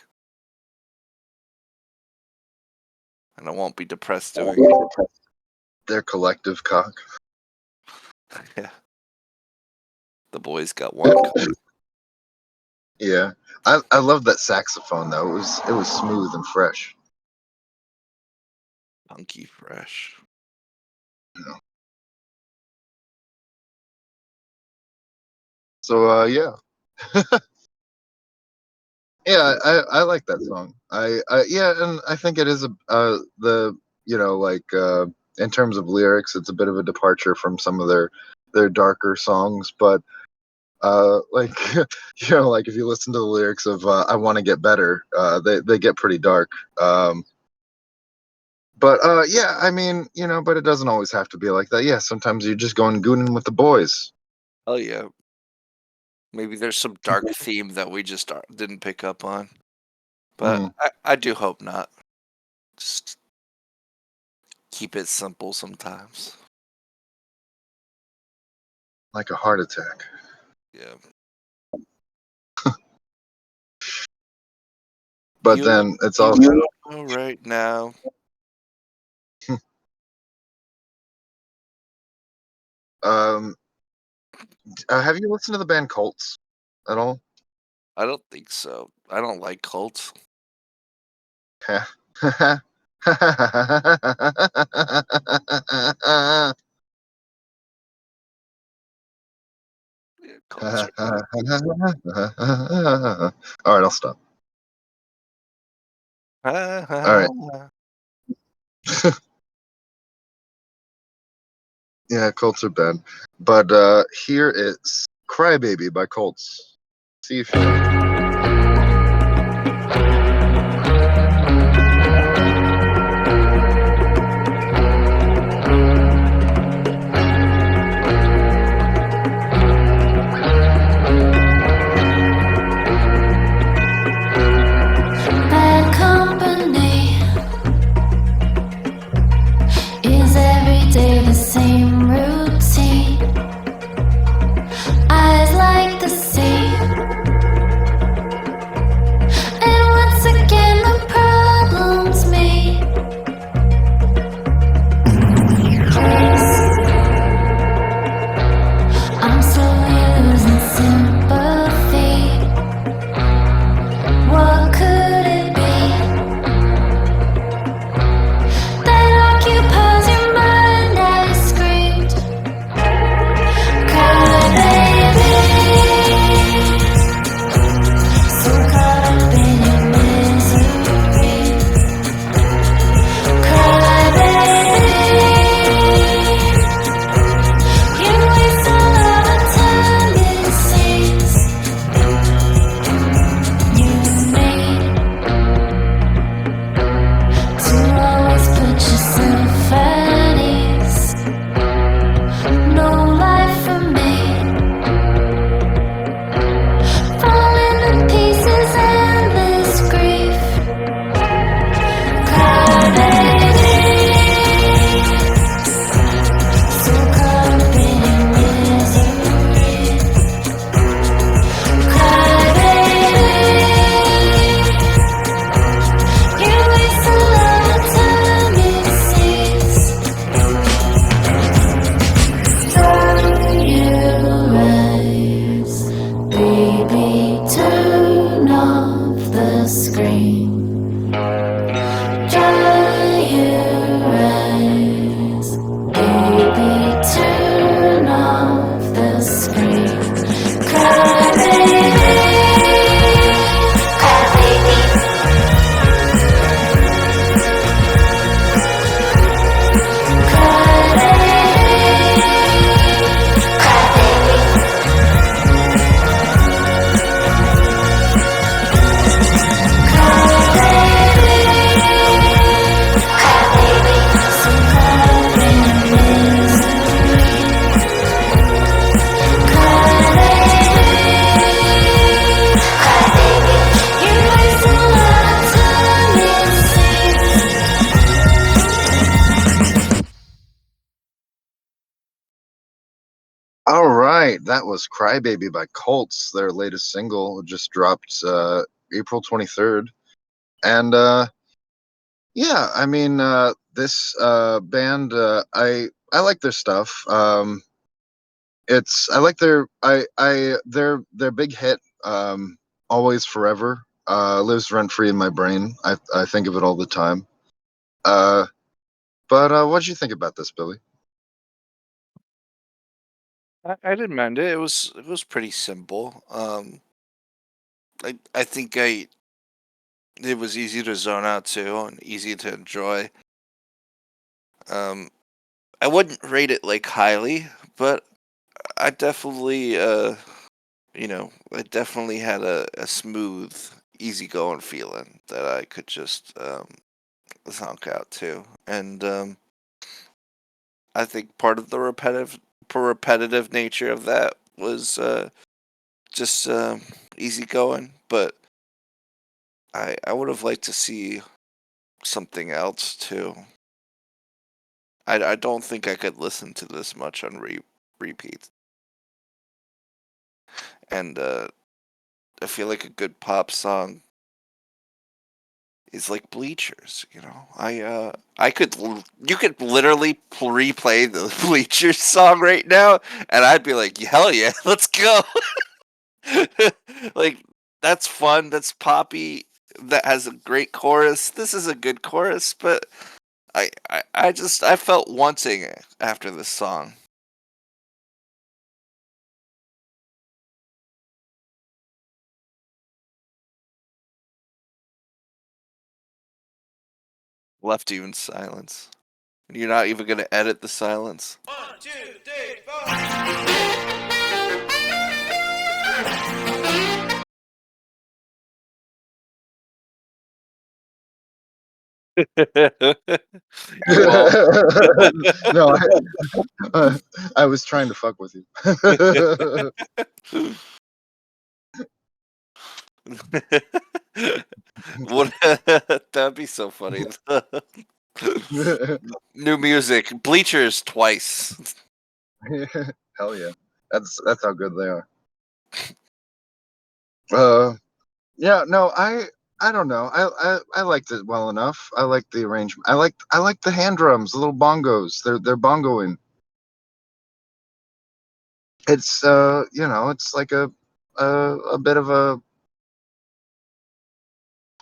and I won't be depressed doing it. Their collective cock. Yeah, the boys got one cock. Yeah, I love that saxophone though. It was smooth and fresh. Funky fresh. So yeah. Yeah, I like that song. Yeah, and I think it is the like in terms of lyrics, it's a bit of a departure from some of their darker songs, but like like if you listen to the lyrics of I Want to Get Better, they get pretty dark. But yeah, I mean, but it doesn't always have to be like that. Yeah, sometimes you're just going gooning with the boys. Oh yeah, maybe there's some dark theme that we just didn't pick up on, but Mm, I do hope not. Just keep it simple sometimes. like a heart attack. Yeah. But You then it's you also know right now. um have you listened to the band Cults at all? I don't think so. I don't like cults. Yeah, cults are All right, I'll stop. All right. Yeah, Colts are bad. But here is Crybaby by Colts. See if you like it. Bad company is every day the same routine. Eyes like the sea, and once again the problem's me. 'Cause I'm slowly losing sympathy. What could it be that occupies your mind? I screamed, cry baby, so caught up in your misery. Cry baby, you waste a lot of time, it seems. You need to always put yourself at ease. No life for me. Falling to pieces, endless grief. Cry baby, so caught up in your misery. Cry baby, you waste a lot of time, it seems. Turn you rise, baby, turn off the screen. Dry your eyes, baby, turn off the screen. Cry baby, cry baby. Cry baby, cry baby. Cry baby, cry baby. So caught up in your misery. Cry baby, cry baby. You waste a lot of time, it seems. All right, that was Crybaby by Colts. Their latest single just dropped April 23rd. And yeah, I mean this band I like their stuff. It's I like their big hit Always Forever lives rent free in my brain. I think of it all the time. But what'd you think about this, Billy? I didn't mind it. It was pretty simple. I think it was easy to zone out to and easy to enjoy. Um, I wouldn't rate it like highly, but I definitely it definitely had a smooth, easygoing feeling that I could just thunk out to, and I think part of the repetitive nature of that was just easygoing, but I would have liked to see something else too. I don't think I could listen to this much on repeat, and I feel like a good pop song is like Bleachers. I could you could literally replay the Bleachers song right now, and I'd be like, hell yeah, let's go. Like, that's fun. That's poppy. That has a great chorus. This is a good chorus, but I felt wanting after this song. Left you in silence. You're not even gonna edit the silence. 1, 2, 3, 4. No, I was trying to fuck with you. What? That'd be so funny. New music, Bleachers twice. Hell yeah, that's how good they are. Yeah, no, I don't know. I liked it well enough. I liked the arrangement. I like the hand drums, the little bongos. They're bongoing. It's it's like a bit of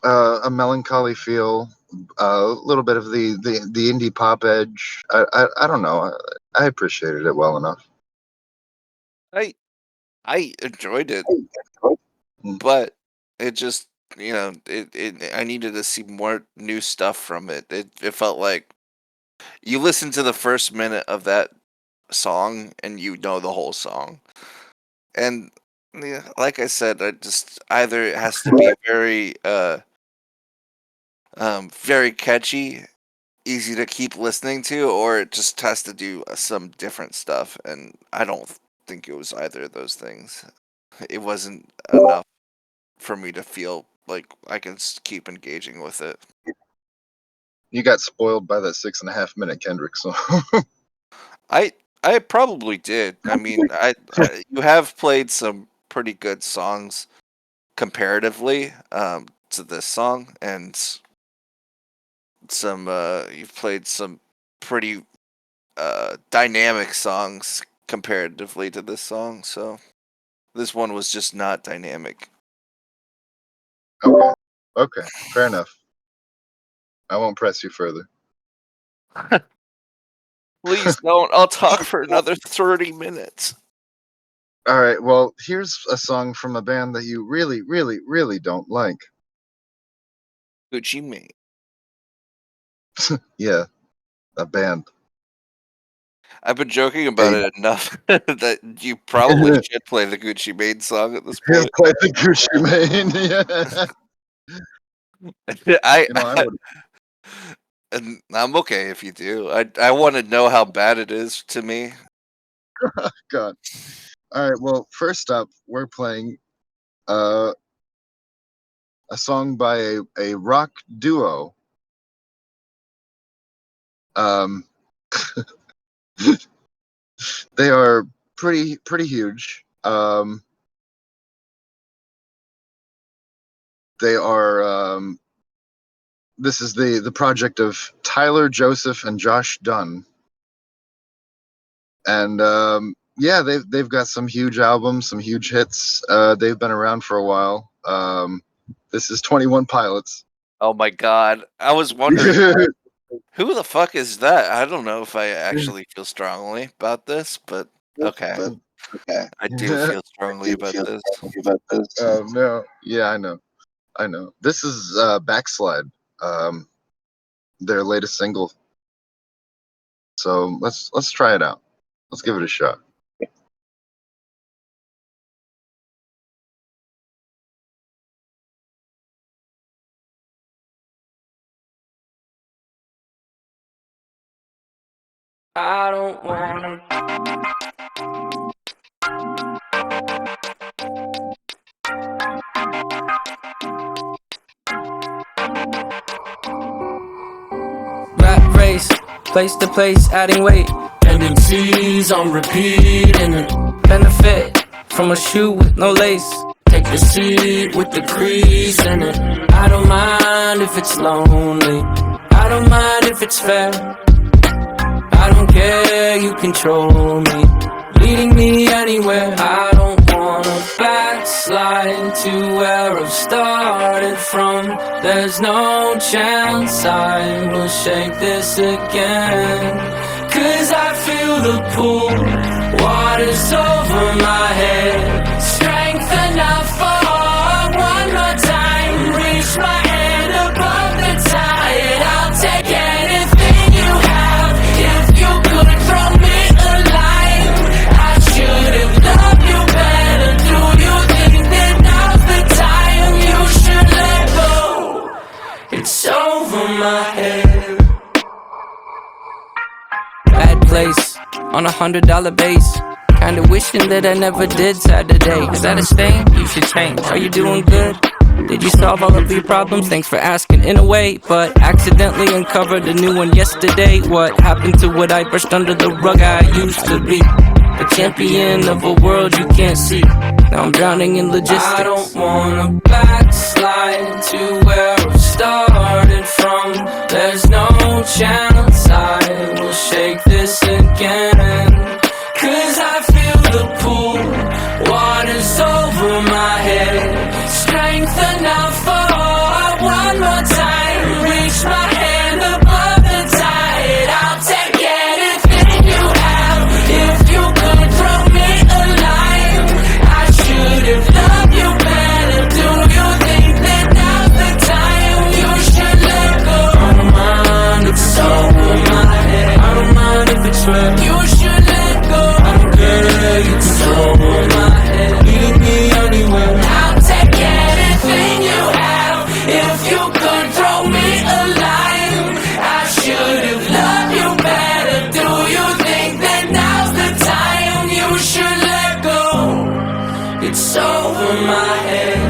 a melancholy feel, a little bit of the indie pop edge. I don't know. I appreciated it well enough. I enjoyed it, Mm. but it just it I needed to see more new stuff from it. It felt like you listen to the first minute of that song and you know the whole song. And yeah, like I said, I just either it has to be very catchy, easy to keep listening to, or it just has to do some different stuff. And I don't think it was either of those things. It wasn't enough for me to feel like I can keep engaging with it. You got spoiled by that 6.5 minute Kendrick song. I probably did. I mean, you have played some pretty good songs comparatively to this song, and you've played some pretty dynamic songs comparatively to this song. So this one was just not dynamic. Okay, fair enough. I won't press you further. Please don't. I'll talk for another 30 minutes. All right, well, here's a song from a band that you really, really, really don't like. Gucci Mane. Yeah, a band. I've been joking about it enough that you probably should play the Gucci Mane song at this He'll point. play the Gucci Mane. Yeah. I I would. and I'm okay if you do. I want to know how bad it is to me. God. All right. Well, first up, we're playing a song by a rock duo. They are pretty huge. They are. This is the project of Tyler Joseph and Josh Dunn, and yeah, they've got some huge albums, some huge hits. They've been around for a while. This is 21 Pilots. Oh my god. I was wondering who the fuck is that? I don't know if I actually feel strongly about this, but okay. I do feel strongly about this. No, yeah, I know. This is Backslide, their latest single. So let's try it out. Let's give it a shot. I don't wanna. Rap race, place to place, adding weight. Tendencies on repeat and benefit from a shoe with no lace. Take the seat with the crease in it. I don't mind if it's lonely. I don't mind if it's fair. I don't care, you control me, leading me anywhere. I don't wanna backslide to where I've started from. There's no chance I will shake this again. 'Cause I feel the pull, water's over my head. Strength enough for one more time. Reach my hand above the tide, I'll take it. on $100 base. Kinda wishing that I never did Saturday. Is that a stain? You should change. Are you doing good? Did you solve all of your problems? Thanks for asking in a way, but accidentally uncovered a new one yesterday. What happened to what I brushed under the rug I used to be? A champion of a world you can't see. Now I'm drowning in logistics. I don't wanna backslide to where I started from. There's no chance I will shake this again. Cause I feel the pool, water's over my head. Strength enough for one more time. Reach my hand above the tide. I'll take anything you have. If you could throw me a line, I should have loved you better. Do you think that now's the time you should let go? I don't mind if it's over my head. I don't mind if it's real. You should let go. I don't care if it's over my head. Lead me anywhere. I'll take anything you have. If you could throw me a line, I should have loved you better. Do you think that now's the time you should let go? It's over my head.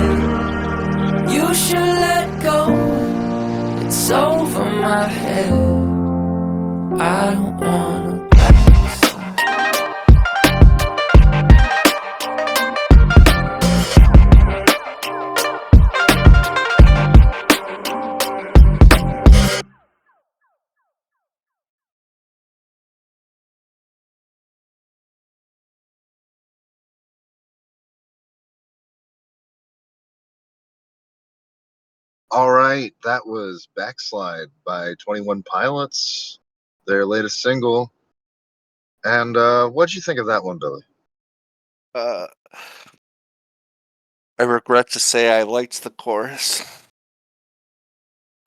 You should let go. It's over my head. I don't wanna backslide. All right, that was Backslide by 21 Pilots, their latest single. And what'd you think of that one, Billy? I regret to say I liked the chorus.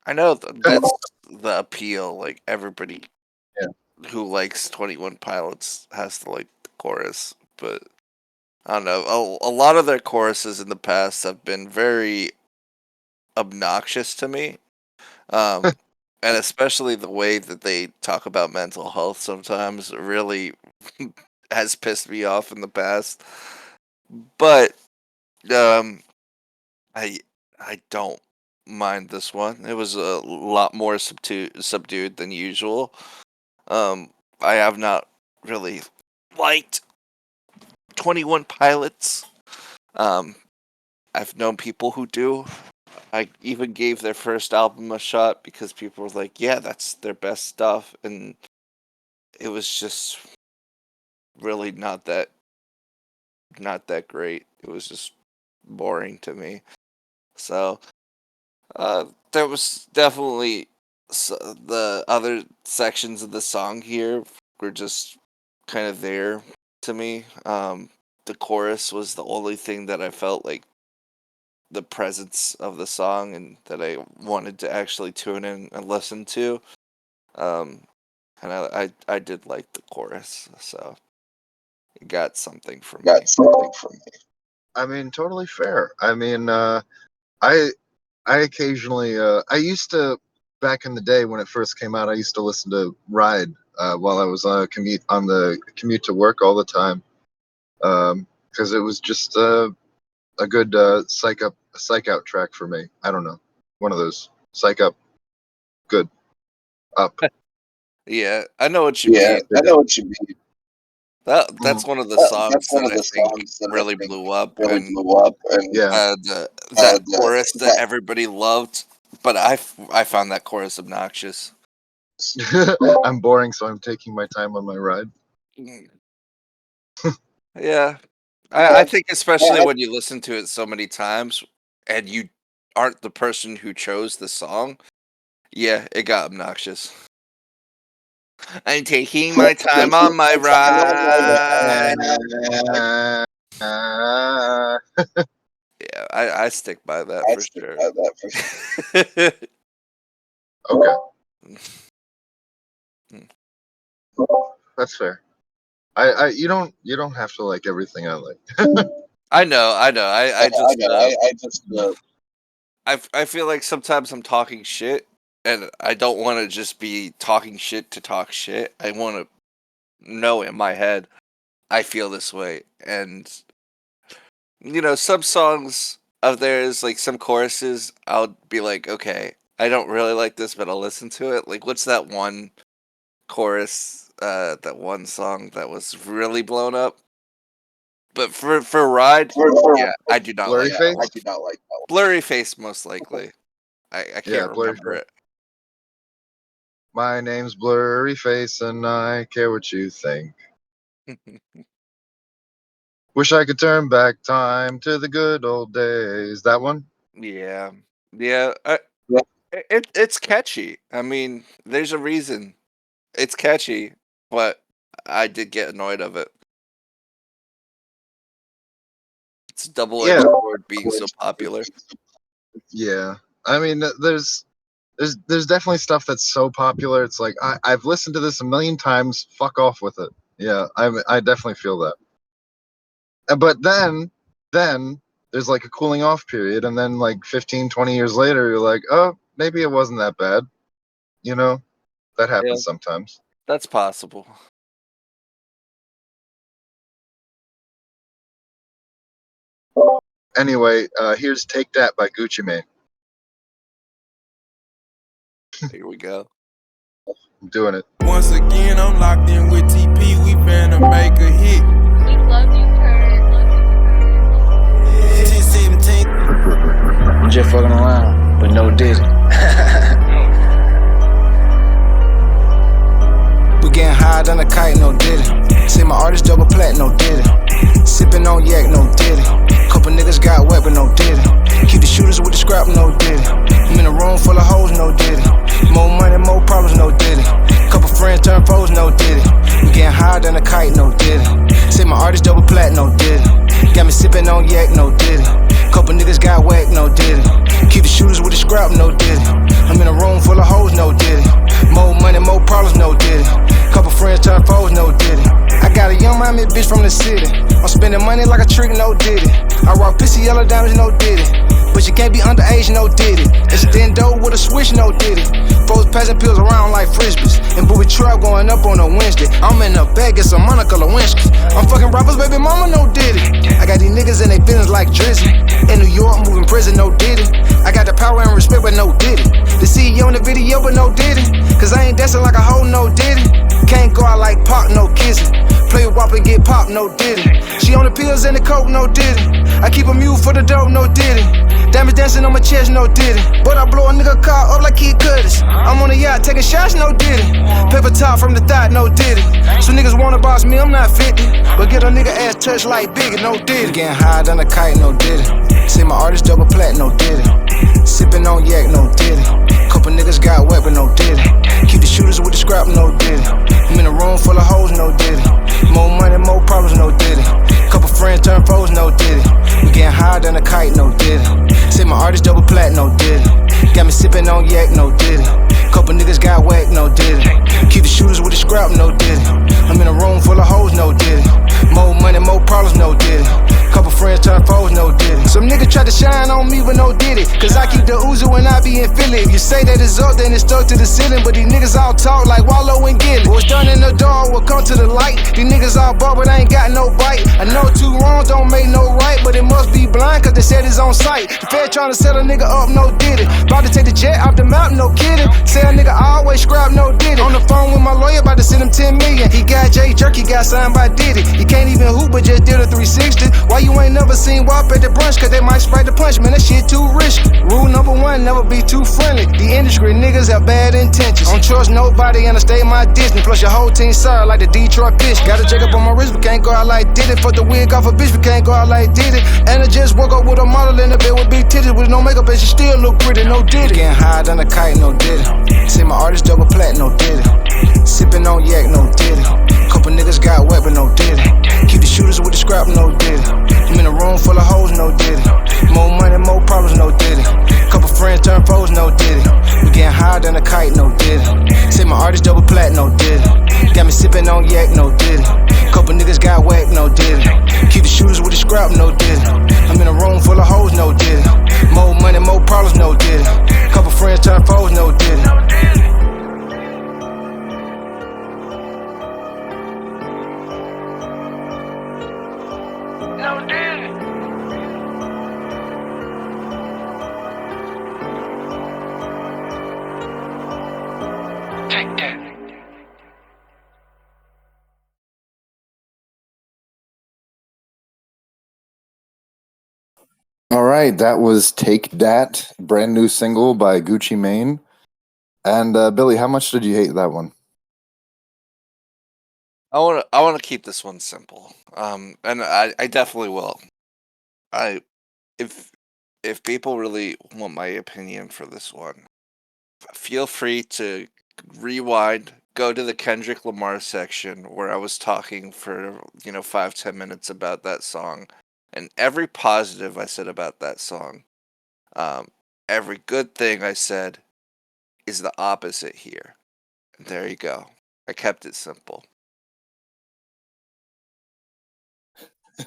I know that's the appeal. Like everybody who likes 21 Pilots has to like the chorus, but I don't know. A lot of their choruses in the past have been very obnoxious to me, and especially the way that they talk about mental health sometimes really has pissed me off in the past. But I don't mind this one. It was a lot more subdued than usual. I have not really liked 21 Pilots. I've known people who do. I even gave their first album a shot because people were like, yeah, that's their best stuff. And it was just really not that great. It was just boring to me. So there was definitely the other sections of the song here were just kind of there to me. The chorus was the only thing that I felt like the presence of the song and that I wanted to actually tune in and listen to. And I did like the chorus, so it got something from me. I mean, totally fair. I mean, I occasionally, I used to, back in the day when it first came out, I used to listen to Ride while I was on the commute to work all the time, because it was just a good psych out track for me. I don't know, one of those psych up, good, up. Yeah, I know what you mean. I know what you mean. That's one of the songs that I think really blew up, and Yeah, that chorus that everybody loved. But I found that chorus obnoxious. I'm boring, so I'm taking my time on my ride. Yeah, I think especially when you listen to it so many times and you aren't the person who chose the song, yeah, it got obnoxious. I'm taking my time on my ride. Yeah, I stick by that for sure. Okay, that's fair. You don't have to like everything I like. I know. I feel like sometimes I'm talking shit, and I don't want to just be talking shit to talk shit. I want to know in my head I feel this way. And you know, some songs of theirs, like some choruses, I'll be like, okay, I don't really like this, but I'll listen to it. Like, what's that one chorus, that one song that was really blown up? But for Ride, yeah, I do not Blurry like Face? I do not like that one. Blurry Face, most likely. I can't Yeah, Blurry remember it. My name's Blurry Face, and I care what you think. Wish I could turn back time to the good old days. That one? Yeah, yeah. It's catchy. I mean, there's a reason it's catchy, but I did get annoyed of it. It's a double-edged Yeah. sword being so popular. Yeah. I mean, there's definitely stuff that's so popular. It's like I've listened to this a million times. Fuck off with it. Yeah, I definitely feel that. But then there's like a cooling off period, and then like 15, 20 years later, you're like, oh, maybe it wasn't that bad. You know, that happens sometimes. That's possible. Anyway, here's "Take That" by Gucci Mane. Here we go. I'm doing it. Once again, I'm locked in with TP. We finna make a hit. We love you, Kurt. 10-17. I'm just fucking around, but no Diddy. We getting high than a kite, no Diddy. See my artist double plat, no Diddy. Sipping on yak, no Diddy. Couple niggas got wet, but no Diddy. Keep the shooters with the scrap, no Diddy. I'm in a room full of hoes, no Diddy. More money, more problems, no Diddy. Couple friends turn foes, no Diddy. We getting high than a kite, no Diddy. See my artist double plat, no Diddy. Got me sipping on yak, no Diddy. Couple niggas got whack, no Diddy. Keep the shooters with the scrap, no Diddy. I'm in a room full of hoes, no Diddy. More money, more problems, no Diddy. Couple friends turn foes, no Diddy. I got a young Miami bitch from the city. I'm spending money like a trick, no Diddy. I rock pissy yellow diamonds, no Diddy. But you can't be underage, no Diddy. Extend dope with a switch, no Diddy. Folks passing pills around like frisbees. And booby trap going up on a Wednesday. I'm in a bag, get some Monica Lewinsky. I'm fucking rappers, baby mama, no Diddy. I got these niggas in they business like Drizzy. In New York, moving prison, no Diddy. I got the power and respect, but no Diddy. The CEO in the video, but no Diddy. Cause I ain't dancing like a hoe, no Diddy. Can't go out like Pac, no kissing. Play with WAP and get popped, no Diddy. She on the pills and the coke, no Diddy. I keep a mule for the dope, no Diddy. Diamonds dancing on my chest, no Diddy. But I blow a nigga car up like Kid Cudi. I'm on a yacht taking shots, no Diddy. Paper top from the thigh, no Diddy. So niggas wanna boss me, I'm not 50. But get a nigga ass touched like Biggie, no Diddy. Getting high than a kite, no Diddy. See my artist double plat, no Diddy. Sipping on yak, no Diddy. Couple niggas got wet, but no Diddy. Keep the shooters with the scrap, no Diddy. I'm in a room full of hoes, no Diddy. More money, more problems, no Diddy. Couple friends turn foes, no Diddy. We getting high than a kite, no Diddy. See my artist double plat, no Diddy. Got me sipping on yak, no Diddy. Couple niggas got whack, no Diddy. Keep the shooters with the scrap, no Diddy. I'm in a room full of hoes, no Diddy. More money, more problems, no Diddy. Couple friends turn foes, no Diddy. Some niggas try to shine on me, but no Diddy. Cause I keep the Uzi when I be in Philly. If you say that it's up, then it's stuck to the ceiling. But these niggas all talk like Wallow and Gilly. What's done in the dark will come to the light. These niggas all bought, but I ain't got no bite. I know two wrongs don't make no right, but it must be blind, cause they said it's on sight. The Fed tryna set a nigga up, no Diddy. About to take the jet off the mountain, no kidding. Say a nigga always scrap, no Diddy. On the phone with my lawyer, about to send him 10 million. He got Jay Jerky, got signed by Diddy. He can't even hoop, but just did a 360. Why you ain't never seen WAP at the brunch? Cause they might sprite the punch, man, that shit too risky. Rule number one, never be too friendly. The industry niggas have bad intentions. Don't trust nobody and I stay my distance. Plus your whole team sorry like the Detroit bitch. Got a check up on my wrist, but can't go out like Diddy. Fuck the wig off a bitch, but can't go out like Diddy. And I just woke up with a model in the bed with big titties with no makeup and she still look pretty, no Diddy. Getting high than a kite, no Diddy. See my artist double plat, no Diddy. Sipping on yak, no Diddy. Couple niggas got wet, but no Diddy. Keep the shooters with the scrap, no Diddy. I'm in a room full of hoes, no Diddy. More money, more problems, no Diddy. Couple friends turn foes, no Diddy. We getting high than a kite, no Diddy. See my artist double plat, no Diddy. Got me sipping on yak, no Diddy. Couple niggas got whack, no Diddy. Keep the shooters with the scrap, no Diddy. I'm in a room full of hoes, no Diddy. More money, more problems, no Diddy. Couple friends turn foes, no Diddy. All right, that was Take That, brand new single by Gucci Mane. And Billy, how much did you hate that one? I want to keep this one simple. And I definitely will. If people really want my opinion for this one, feel free to rewind, go to the Kendrick Lamar section where I was talking for 5-10 minutes about that song, and every positive I said about that song, every good thing I said is the opposite here. And there you go. I kept it simple.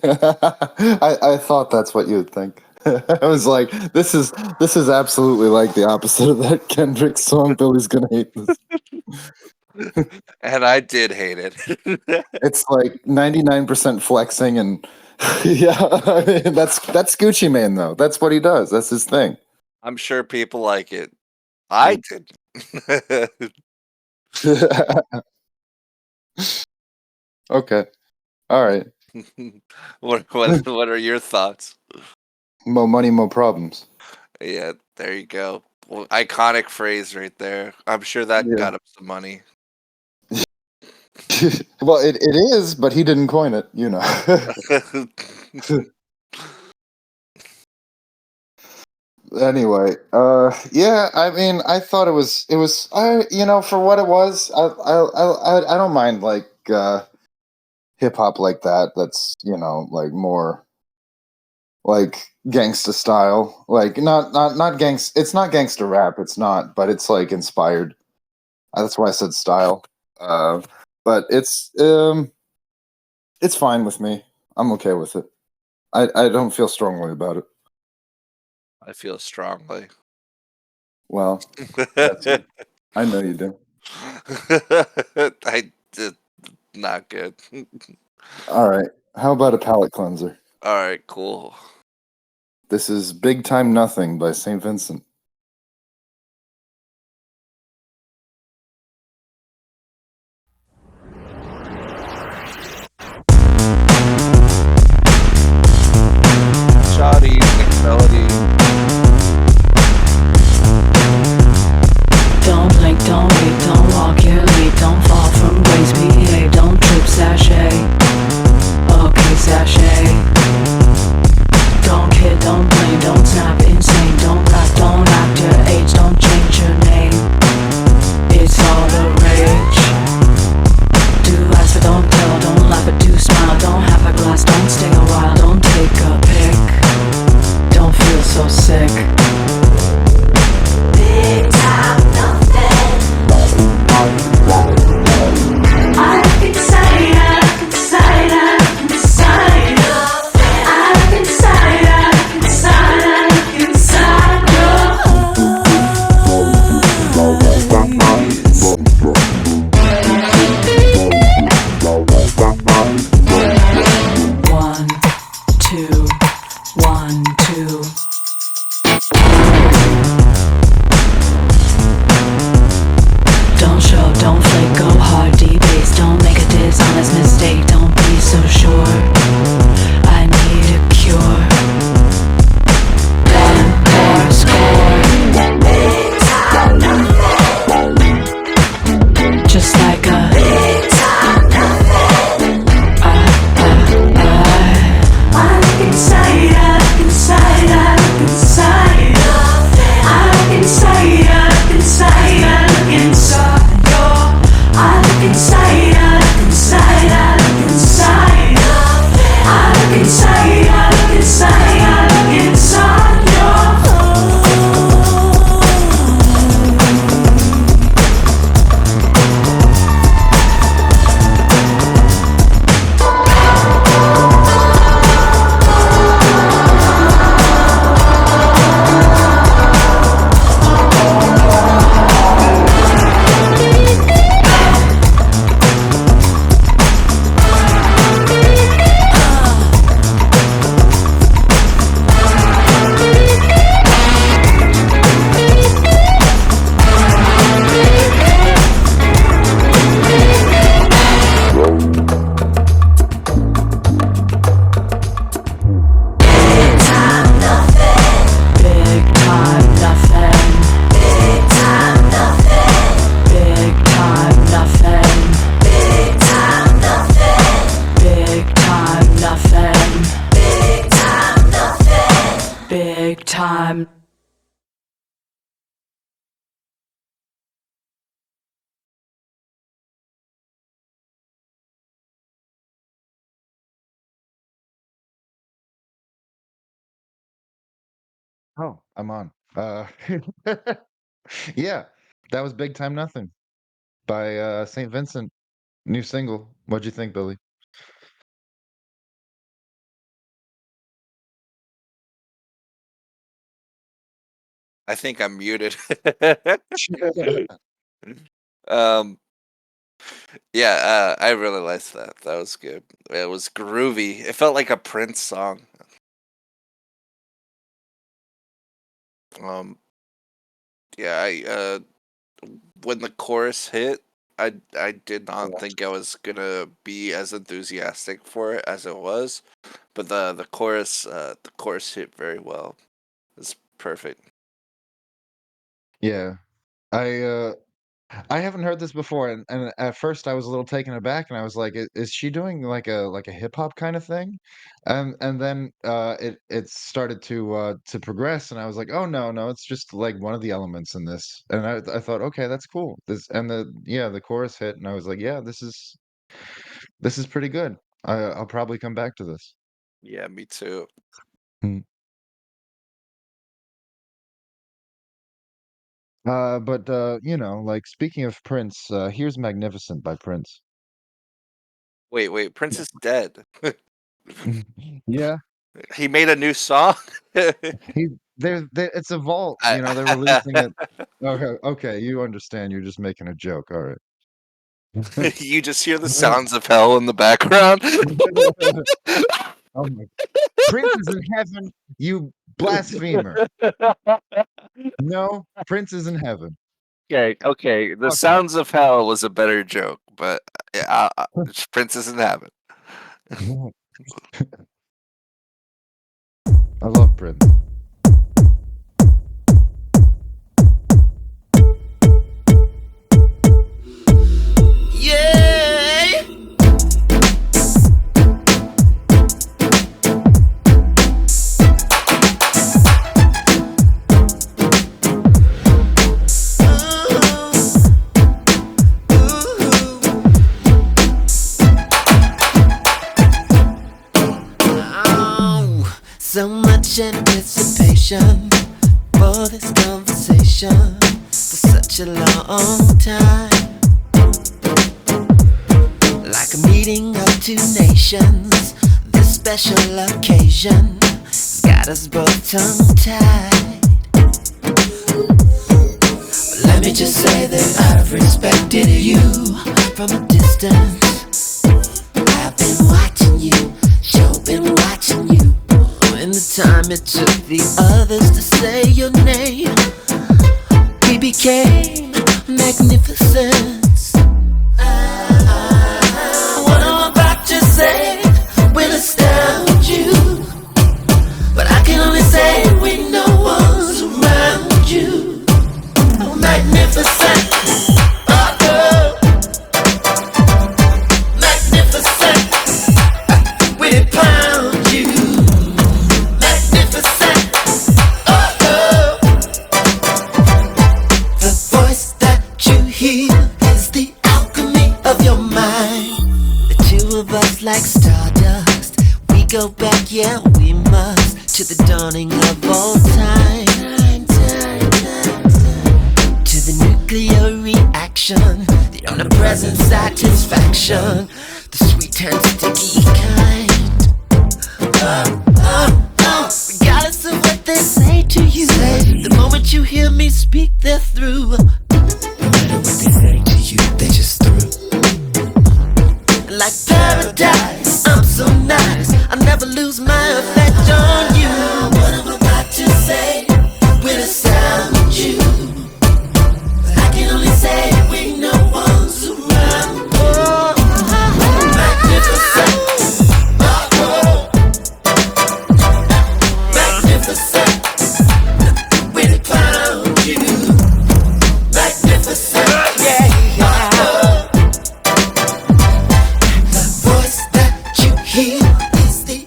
I thought that's what you would think. I was like, this is absolutely like the opposite of that Kendrick song. Billy's gonna hate this. And I did hate it. It's like 99% flexing, and yeah, that's Gucci Mane though. That's what he does. That's his thing. I'm sure people like it. I did. Okay, all right. What are your thoughts? More money, more problems. Yeah, there you go. Well, iconic phrase right there. I'm sure that Yeah. got him some money. Well, it is, but he didn't coin it. Anyway, yeah. I mean, I thought it was. For what it was, I don't mind like hip hop like that. That's like more like gangsta style. Like not gangsta. It's not gangsta rap. It's not, but it's like inspired. That's why I said style. But it's fine with me. I'm okay with it. I don't feel strongly about it. I feel strongly. Well, that's- I know you do. I did not good. All right. How about a palate cleanser? All right, cool. This is Big Time Nothing by St. Vincent. Shoddy, mixed melody. Don't blink, don't wait, don't walk your lead, don't fall from grace, behave, don't trip, sachet. Okay, sachet. Don't kid, don't blame, don't snap, insane, don't rap, don't act your age, don't change your name. It's all the rage. Do ask but don't tell, don't laugh but do smile, don't have a glass, don't stay a while, don't take a pic. Don't feel so sick. Big time nothing. I can decide, I can decide, I can decide. I can decide, I can decide, I can decide. One, two, one, two. fame. Big time, the fame. Big time. Oh, I'm on. Yeah, that was Big Time Nothing by St. Vincent. New single. What'd you think, Billy? I think I'm muted. um, yeah, I really liked that. That was good. It was groovy. It felt like a Prince song. Um, yeah, when the chorus hit, I did not think I was gonna be as enthusiastic for it as it was, but the chorus hit very well. It's perfect. Yeah. I I haven't heard this before, and at first I was a little taken aback, and I was like, Is she doing like a hip hop kind of thing?" And then it started to progress, and I was like, "Oh no, no, it's just like one of the elements in this." And I thought, "Okay, that's cool." The chorus hit, and I was like, "Yeah, this is pretty good. I'll probably come back to this." Yeah, me too. Hmm. But like speaking of Prince, here's "Magnificent" by Prince. Wait, Prince is dead. Yeah. He made a new song. He it's a vault, they're I, releasing it. Okay, okay, you understand, you're just making a joke, alright. you just hear the sounds of hell in the background. Oh my Prince is in heaven, you blasphemer. No, Prince is in heaven. Okay. The Fuck you. sounds of hell was a better joke, but Prince isn't having. I love Prince. Yeah. So much anticipation for this conversation for such a long time. Like a meeting of two nations, this special occasion has got us both tongue-tied. But let me just say that I've respected you from a distance. I've been watching you, sure been watching you. In the time it took the others to say your name, we became magnificent. What I'm about to say will astound you, but I can only say when no one's around you. Magnificent. Oh, girl. Magnificent. We pound you. Magnificent. Oh, girl. The voice that you hear is the alchemy of your mind. The two of us like stardust. We go back, yeah, we must, to the dawning of all time. To the nuclear reaction, the omnipresent satisfaction, the sweet and sticky kind. Regardless of what they say to you, the moment you hear me speak, they're through. No matter what they say to you, they just through. Like paradise, I'm so nice, I never lose my effect on you. What I'm about to say will astound you, but I can only say it when no one's around. Oh, magnificent. Oh, magnificent. When it found you, magnificent. Yeah. The voice that you hear is the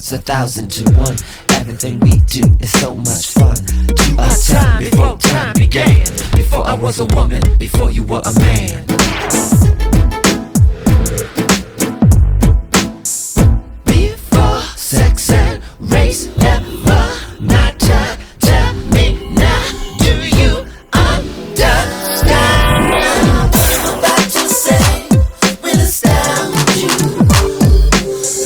it's 1,000 to 1. Everything we do is so much fun. To a time before time began. Before I was a woman, before you were a man. Before sex and race ever matter. Tell me now, do you understand? What I'm about to say will astound you.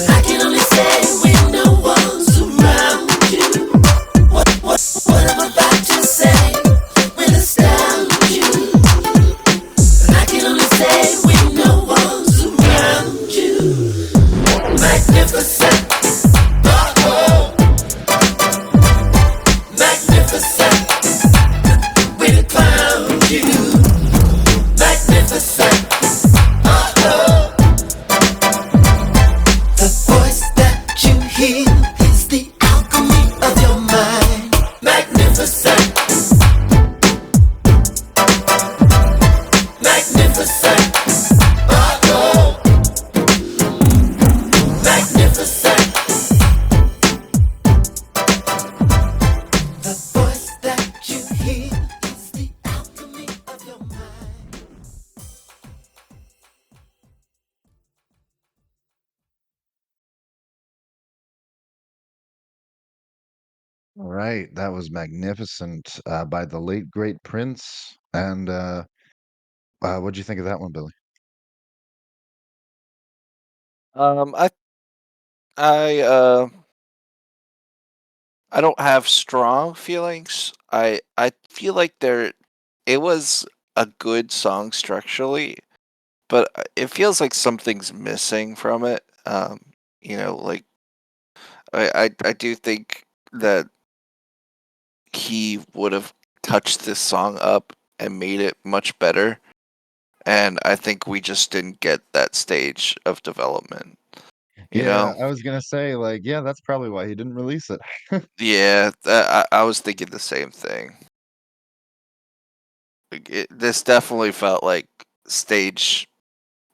I can only say when no one's around you. What I'm about to say will astound you. I can only say when no one's around you. Magnificent. Oh, magnificent. When it found you. Magnificent. Oh, the voice that you hear is the alchemy of your mind. Magnificent. Magnificent. Oh, magnificent. The voice that you hear is the alchemy of your mind. All right, that was Magnificent by the late great Prince. And what'd you think of that one, Billy? Um, I I uh I don't have strong feelings. I feel like it was a good song structurally, but it feels like something's missing from it. Like I do think that he would have touched this song up and made it much better. And I think we just didn't get that stage of development. You Yeah, know? I was gonna say, like, yeah, that's probably why he didn't release it. Yeah, I was thinking the same thing. This definitely felt like stage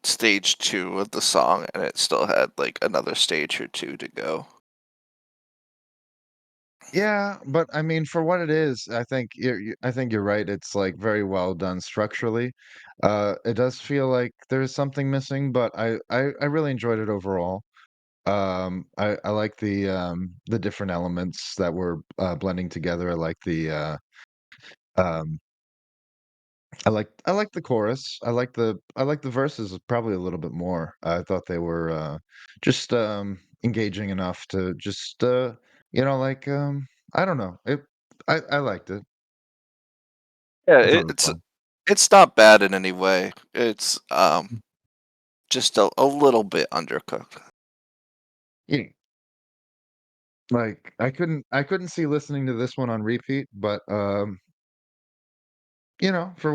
two of the song, and it still had like another stage or two to go. Yeah, but I mean, for what it is, I think you're right. It's like very well done structurally. It does feel like there's something missing, but I really enjoyed it overall. I like the different elements that were blending together. I like um I like the chorus. I like the verses probably a little bit more. I thought they were just engaging enough to just like I don't know. I liked it. Yeah, I thought it was fun. it's not bad in any way. It's just a little bit undercooked. Yeah. Like I couldn't see listening to this one on repeat, but for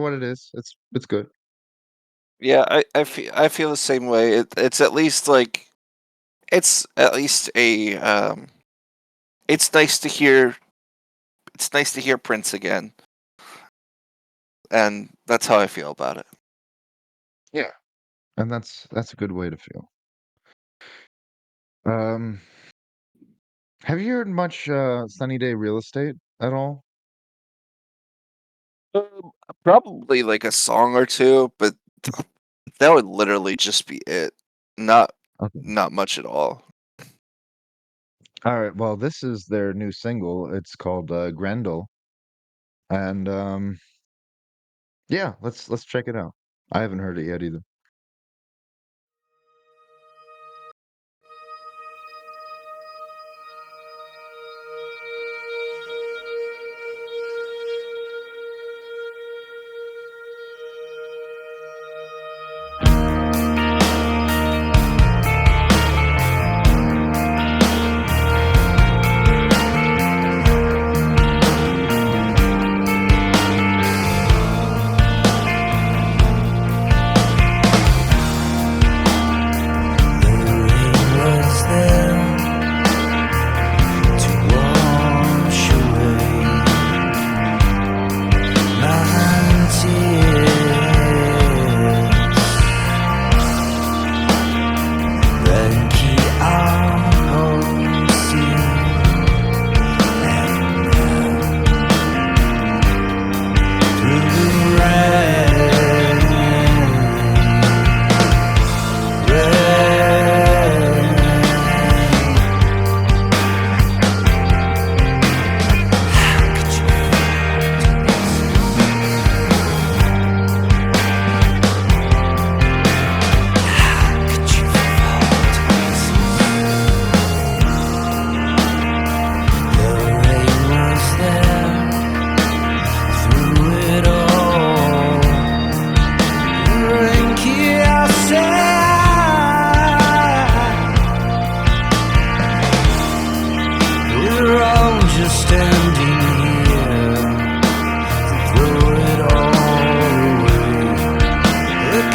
what it is, it's good. Yeah, I feel the same way. It's at least like it's at least a it's nice to hear it's nice to hear Prince again, and that's how I feel about it. Yeah. And that's a good way to feel. Um have you heard much Sunny Day Real Estate at all? Probably like a song or two, but that would literally just be it. Not Okay. not much at all. All right. Well, this is their new single. It's called Grendel. And yeah, let's check it out. I haven't heard it yet either.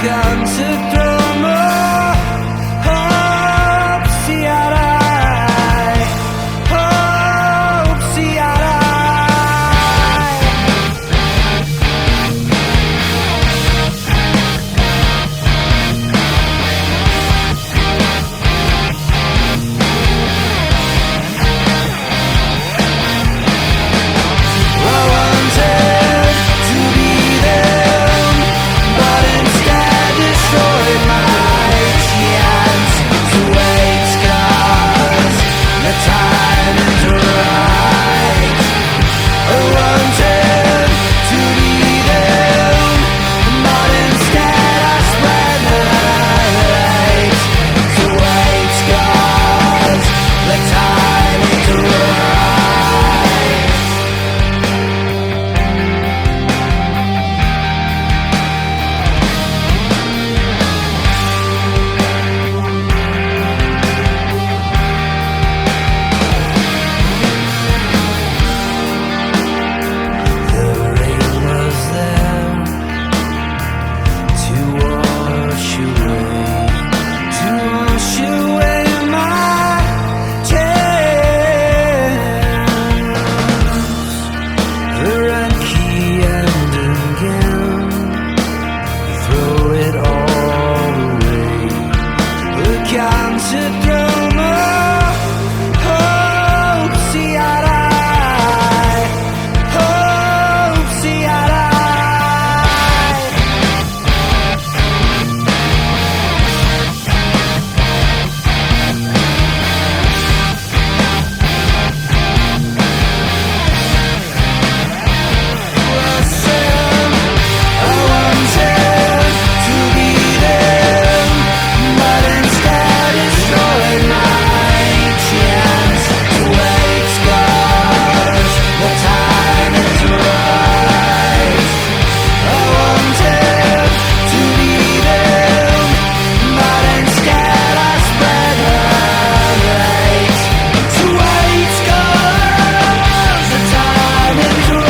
come to throw more hope, see eye to eye. Hope, see eye to eye. I wanted to be them, but instead destroyed my chance to wait, 'cause the time is right. I wanted to be them, but instead I spread the light to wait, 'cause the time is right. The rain was there to wash away my tears. The red key and again, throw it all away. We come to throw more hope, see eye to eye. Hope, see eye to eye. Listen, I wanted to be them, but instead destroyed my chance to wait, 'cause the time is right. I wanted to be them, but instead I spread the light to wait, 'cause the time is right.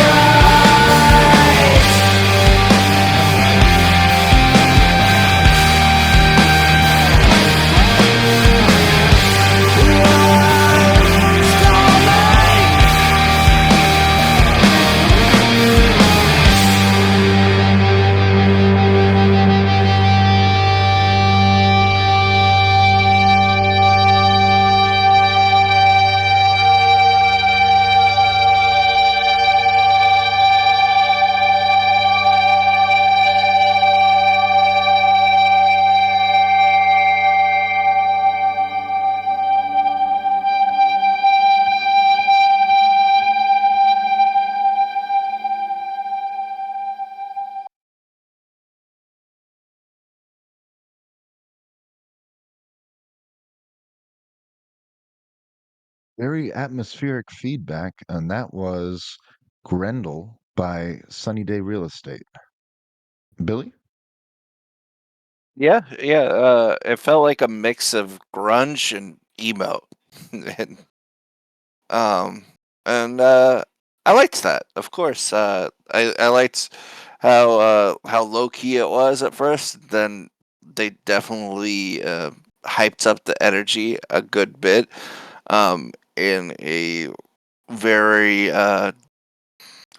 Very atmospheric feedback, and that was Grendel by Sunny Day Real Estate. Billy? Yeah, yeah. It felt like a mix of grunge and emo, and um, and I liked that. Of course, I liked how low key it was at first. Then they definitely hyped up the energy a good bit, in a very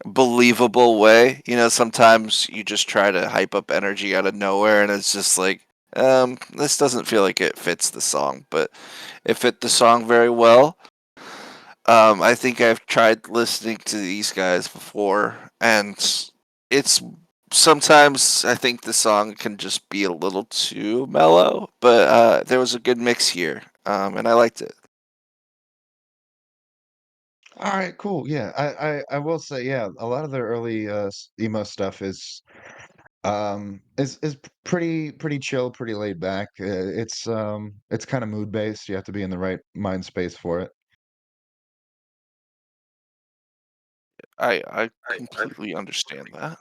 believable way. You know, sometimes you just try to hype up energy out of nowhere, and it's just like, this doesn't feel like it fits the song, but it fit the song very well. I think I've tried listening to these guys before, and it's sometimes I think the song can just be a little too mellow, but there was a good mix here, and I liked it. All right, cool. Yeah, I will say, yeah, a lot of their early emo stuff is pretty chill, pretty laid back. It's kind of mood based. You have to be in the right mind space for it. I completely understand that.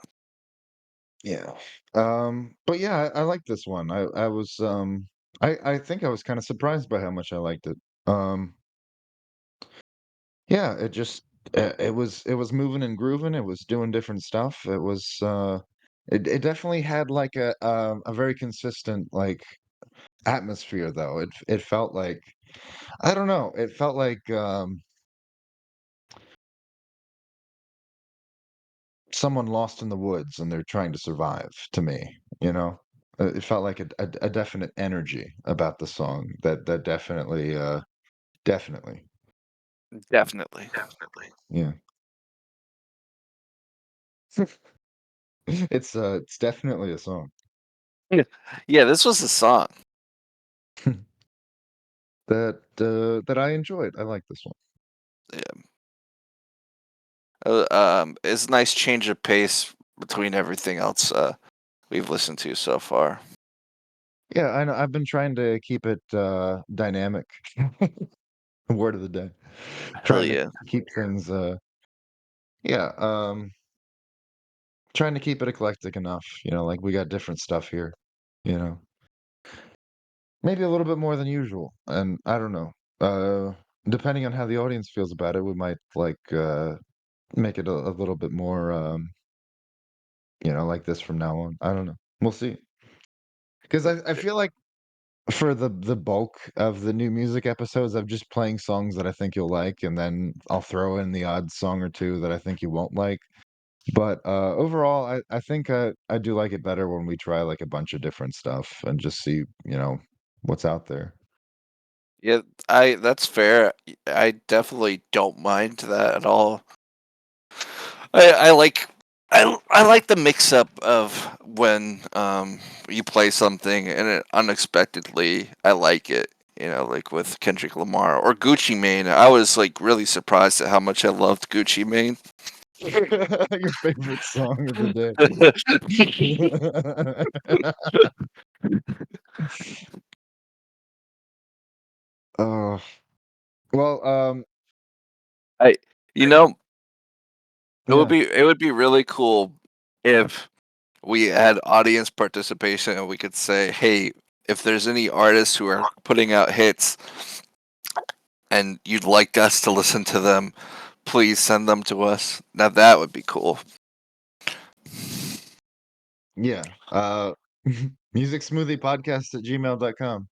Yeah. But yeah, I like this one. I think I was kind of surprised by how much I liked it. Um, yeah, it was moving and grooving. It was doing different stuff. It was It definitely had like a very consistent like atmosphere though. It felt like I don't know. It felt like someone lost in the woods and they're trying to survive to me, you know? It felt like a definite energy about the song that definitely definitely. Definitely. Yeah. It's definitely a song. Yeah, this was a song. That I enjoyed. I like this one. It's a nice change of pace between everything else we've listened to so far. Yeah, I know. I've been trying to keep it dynamic. Word of the day. Hell Trying to yeah. keep things yeah, trying to keep it eclectic enough, like we got different stuff here, you know. Maybe a little bit more than usual. And I don't know. Depending on how the audience feels about it, we might like make it a little bit more like this from now on. I don't know. We'll see. Because I feel like for the bulk of the new music episodes, I'm just playing songs that I think you'll like, and then I'll throw in the odd song or two that I think you won't like. But overall, I think I do like it better when we try like a bunch of different stuff and just see, what's out there. Yeah, that's fair. I definitely don't mind that at all. I like I like the mix up of when you play something and it unexpectedly I like it. Like with Kendrick Lamar or Gucci Mane. I was like really surprised at how much I loved Gucci Mane. Your favorite song of the day. Oh, well, I you know, yeah. it would be really cool if we had audience participation and we could say, "Hey, if there's any artists who are putting out hits and you'd like us to listen to them, please send them to us." Now that would be cool. Yeah. musicsmoothie podcast@gmail.com.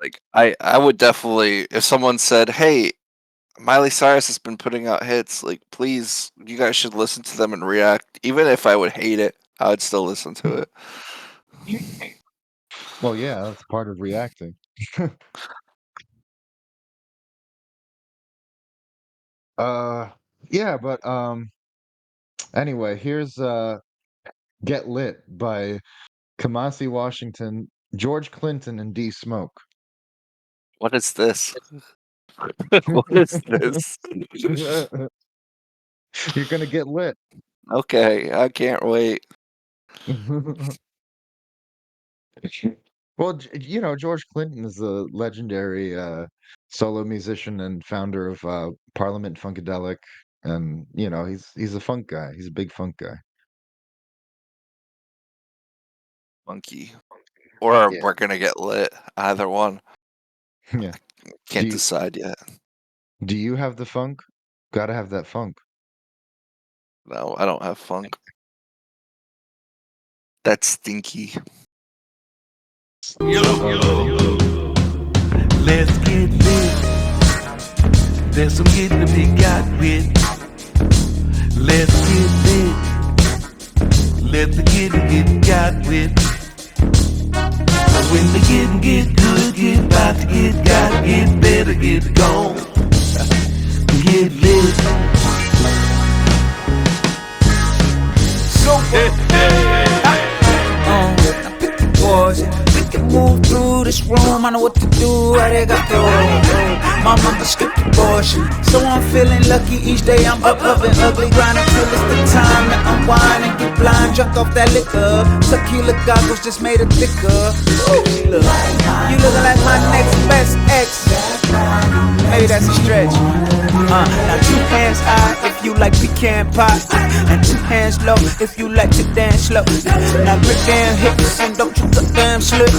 Like I would definitely if someone said, "Hey, Miley Cyrus has been putting out hits, like please you guys should listen to them and react." Even if I would hate it, I would still listen to it. Well, yeah, that's part of reacting. Uh, yeah, but anyway, here's "Get Lit" by Kamasi Washington, George Clinton, and D Smoke. What is this? What is this? You're gonna get lit. Okay, I can't wait. Well, George Clinton is a legendary solo musician and founder of Parliament Funkadelic, and he's a funk guy. He's a big funk guy. Funky. Or Yeah, we're gonna get lit. Either one. yeah. Can't decide yet. Do you have the funk? Gotta have that funk. No, I don't have funk. That's stinky. Let's get lit. There's some getting to be got with. Let's get lit. Let the getting get got with. When the getting get good, get about to get got, get better, get gone. Get lit. So pick the boys. We can move through this room. I know what to do. How they got go. My mama skipped abortion, so I'm feeling lucky each day. I'm up and ugly, grinding till it's the time to unwind and get blind, drunk off that liquor. Tequila goggles just made it thicker. Ooh, you looking like my next best ex. Maybe that's a stretch. Now 2 hands high if you like pecan pie, and 2 hands low if you like to dance slow. Now grip them hips and don't you cut them slip.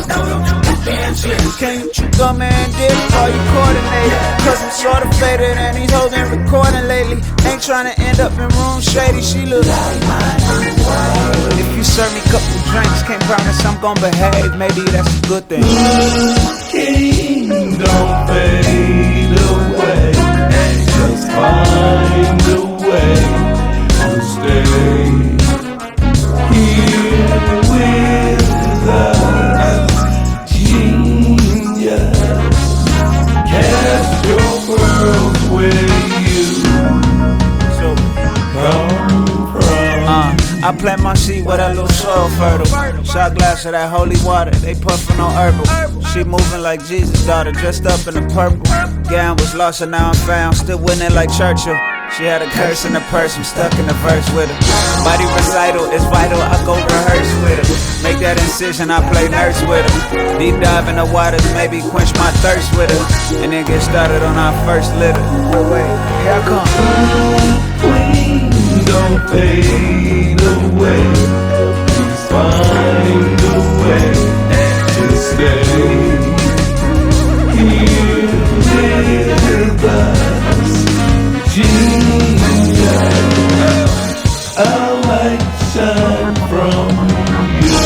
Can't you come and dip while you coordinate? Cause I'm sorta faded and these hoes been recording lately. Ain't tryna end up in room shady. She look like my new wife. serve me a couple drinks. Can't promise I'm gonna behave. Maybe that's a good thing. King, don't fade away. Just find a way to stay here with us. Genius, cast your pearls where you So, come from. I plant my seed where that little soil fertile. Shot glass of that holy water, they puffin' on herbal. She moving like Jesus' daughter, dressed up in the purple. Gown was lost and now I'm found, still winning like Churchill. She had a curse in the purse, I'm stuck in the verse with her. Body recital is vital, I go rehearse with her. Make that incision, I play nurse with her. Deep dive in the waters, maybe quench my thirst with her. And then get started on our first litter. Wait, here I come. Queen, don't fade away. Please find a way to stay here with us. Genius, a light shine from you.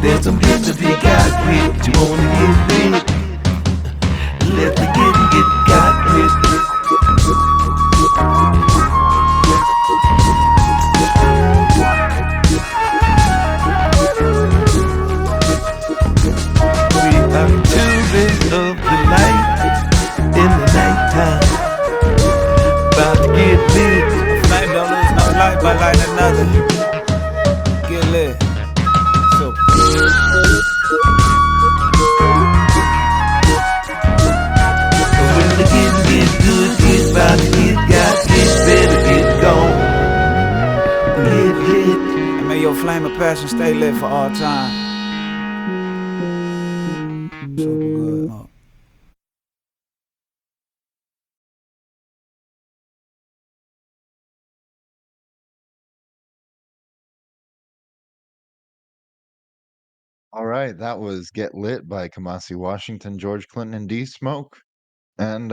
There's some hits to be got with. You wanna get lit? Let the get got with. We are children of the light in the nighttime. About to get lit. Flame don't lose no light by lighting another. Get lit. So. When the get good, get about to get better get gone. Get lit. And may your flame of passion stay lit for all time. Super good. All right, that was "Get Lit" by Kamasi Washington, George Clinton, and D Smoke. And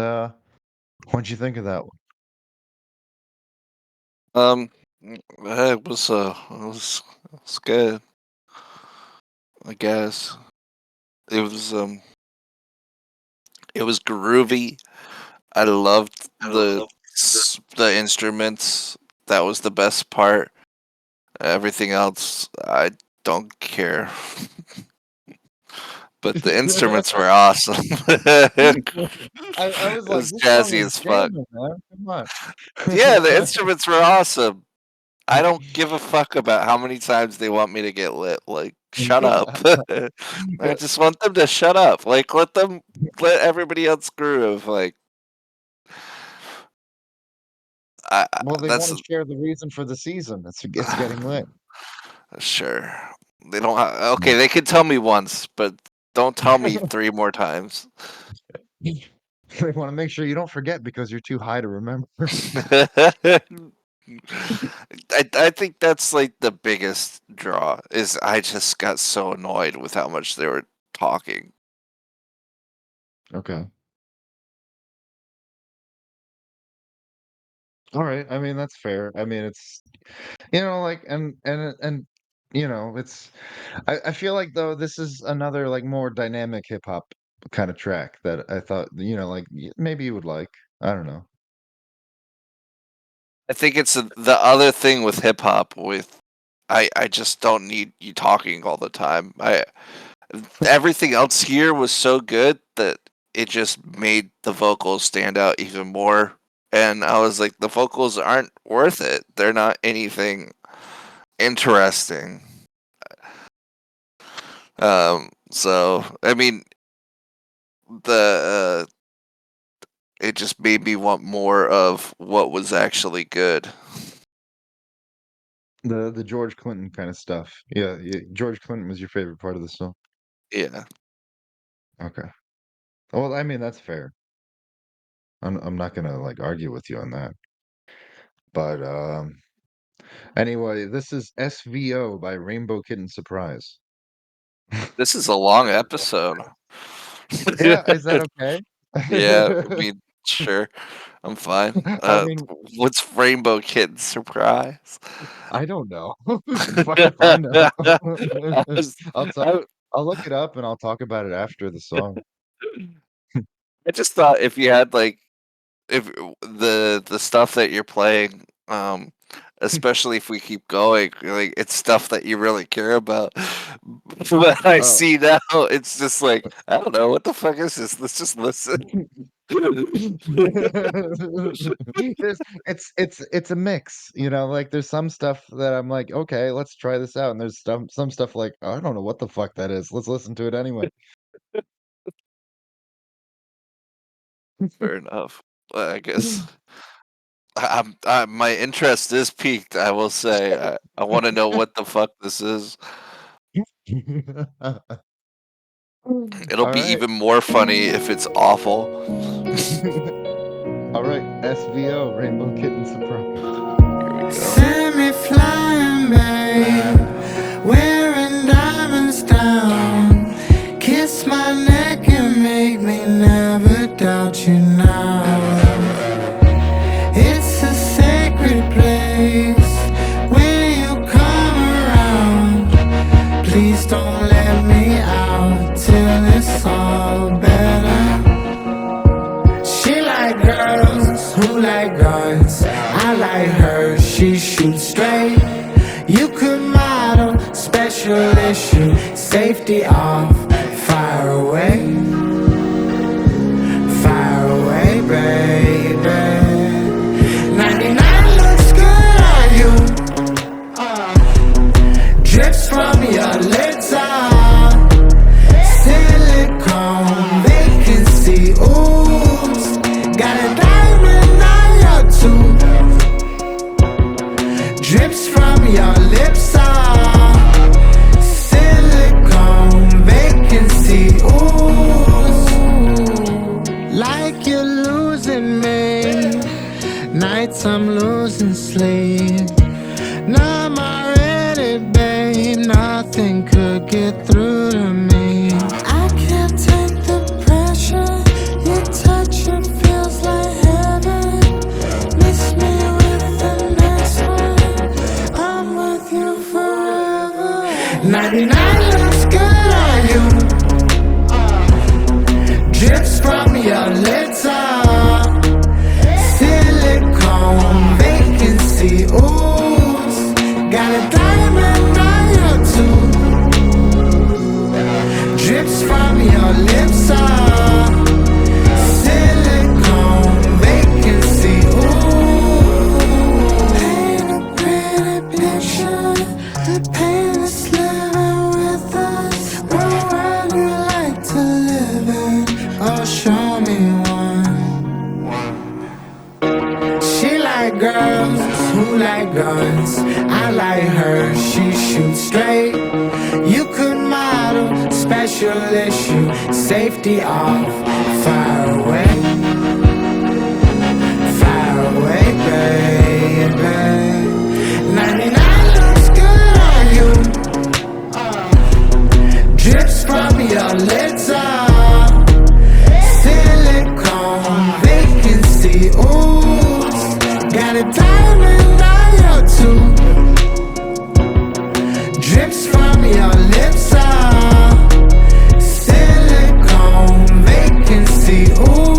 what'd you think of that one? It was good. I guess it was groovy. I loved the instruments. That was the best part. Everything else, I don't care. But the instruments were awesome. I was It like, was this song jazzy is as fuck. jamming, man. Come on. Yeah, the instruments were awesome. I don't give a fuck about how many times they want me to get lit. Like, shut up. I just want them to shut up. Like, let everybody else groove. Like, Well, they that's want to share the reason for the season. It's getting lit. sure. They don't. Okay, they can tell me once, but don't tell me 3 more times. They want to make sure you don't forget because you're too high to remember. I think that's like the biggest draw is I just got so annoyed with how much they were talking. Okay. All right. I mean, that's fair. I mean, it's like and it's I feel like though this is another like more dynamic hip hop kind of track that I thought, like maybe you would like. I don't know. I think it's the other thing with hip hop with I just don't need you talking all the time. Everything else here was so good that it just made the vocals stand out even more. And I was like, the vocals aren't worth it. They're not anything interesting. So I mean, the it just made me want more of what was actually good. The George Clinton kind of stuff. Yeah, George Clinton was your favorite part of the song. Yeah. Okay. Well, I mean, that's fair. I'm not gonna like argue with you on that. But anyway, this is SVO by Rainbow Kitten Surprise. This is a long episode. Yeah, is that okay? Yeah, I mean, Sure, I'm fine. I mean, What's Rainbow Kitten Surprise? I don't know. Fuck if I know. I was, I'll talk. I, I'll look it up and I'll talk about it after the song. I just thought if you had like if the stuff that you're playing, especially if we keep going, like it's stuff that you really care about. But I Oh. see now, it's just like I don't know what the fuck is this. Let's just listen. It's a mix, you know, like there's some stuff that I'm like, okay, let's try this out. And there's some stuff like, I don't know what the fuck that is. Let's listen to it anyway. Fair enough. I guess my interest is piqued. I will say I want to know what the fuck this is. It'll All be right. even more funny if it's awful. All right, SVO, Rainbow Kitten Surprise. Here we go. Send me flying, babe, wearing diamonds down. Kiss my neck and make me never doubt you now. It's a sacred place when you come around. Please don't let me out till it's all better. She like girls who like guns. I like her, she shoots straight. You could model, special issue, safety off, fire away, baby. 99 looks good on you. Drips from your lips on silicone vacancy. Ooh, got a diamond on your tooth. Drips from your lips on silicone vacancy. Ooh, like you're losing me. Nights I'm losing sleep. Now I'm already, babe. Nothing could get through to me. I can't take the pressure. Your touch, it feels like heaven. Miss me with the next one. I'm with you forever. 99 looks good on you. Drips from your lips on silicone vacancy. Ooh, got a diamond on your tooth. Drips from your lips on silicone vacancy. Ooh, paint a pretty picture. Paint is living with us. What world you like to live in? Oh, show me one. She like girls who like guns. I like her, she shoots straight. You could model, special issue, safety off, fire away, baby. 99 looks good on you. Drips from your lips on silicone vacancy. Ooh, got a diamond on your tooth. Drips from your lips on silicone vacancy. Ooh.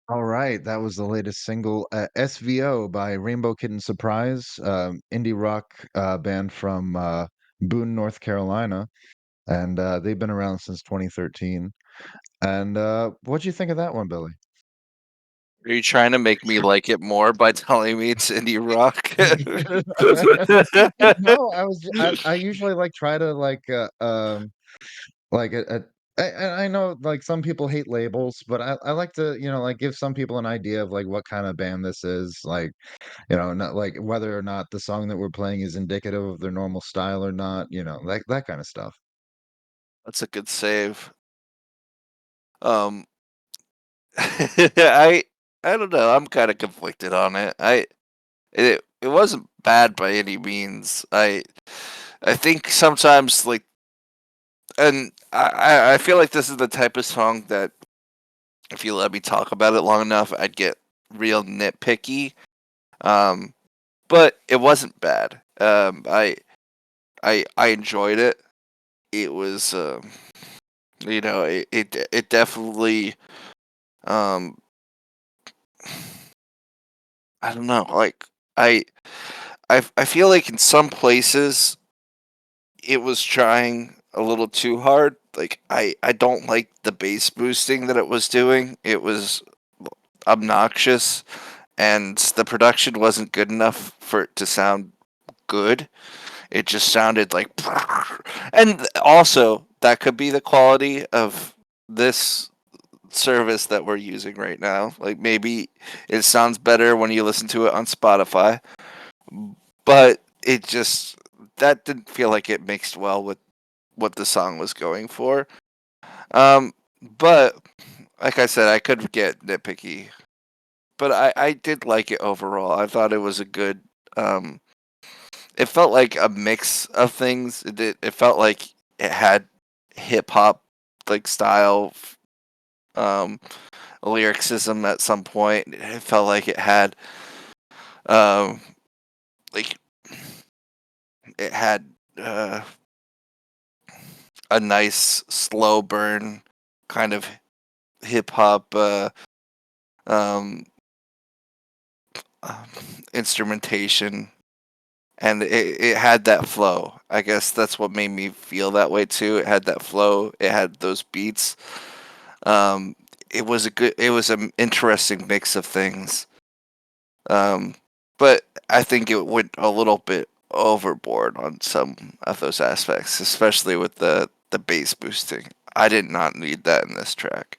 All right, that was the latest single, SVO by Rainbow Kitten Surprise, indie rock band from Boone, North Carolina, and they've been around since 2013. And what'd you think of that one, Billy? Are you trying to make me like it more by telling me it's indie rock? No, I usually like try to like I know like some people hate labels, but I like to, like give some people an idea of like what kind of band this is. Like, not like whether or not the song that we're playing is indicative of their normal style or not, like that kind of stuff. That's a good save. Um, I don't know. I'm kind of conflicted on it. It wasn't bad by any means. I think sometimes like, and I feel like this is the type of song that if you let me talk about it long enough, I'd get real nitpicky. But it wasn't bad. I enjoyed it. It was, it definitely, um, I don't know. Like I, I feel like in some places it was trying a little too hard. Like I don't like the bass boosting that it was doing. It was obnoxious, and the production wasn't good enough for it to sound good. It just sounded like, and also that could be the quality of this service that we're using right now. Like maybe it sounds better when you listen to it on Spotify, but it just that didn't feel like it mixed well with what the song was going for. Um, but like I said, I could get nitpicky, but I did like it overall. I thought it was a good. It felt like a mix of things. It felt like it had hip hop like style um lyricism at some point. It felt like it had um like it had a nice slow burn kind of hip hop um, instrumentation, and it had that flow. I guess that's what made me feel that way too. It had that flow. It had those beats. Um, it was an interesting mix of things. But I think it went a little bit overboard on some of those aspects, especially with the bass boosting. I did not need that in this track.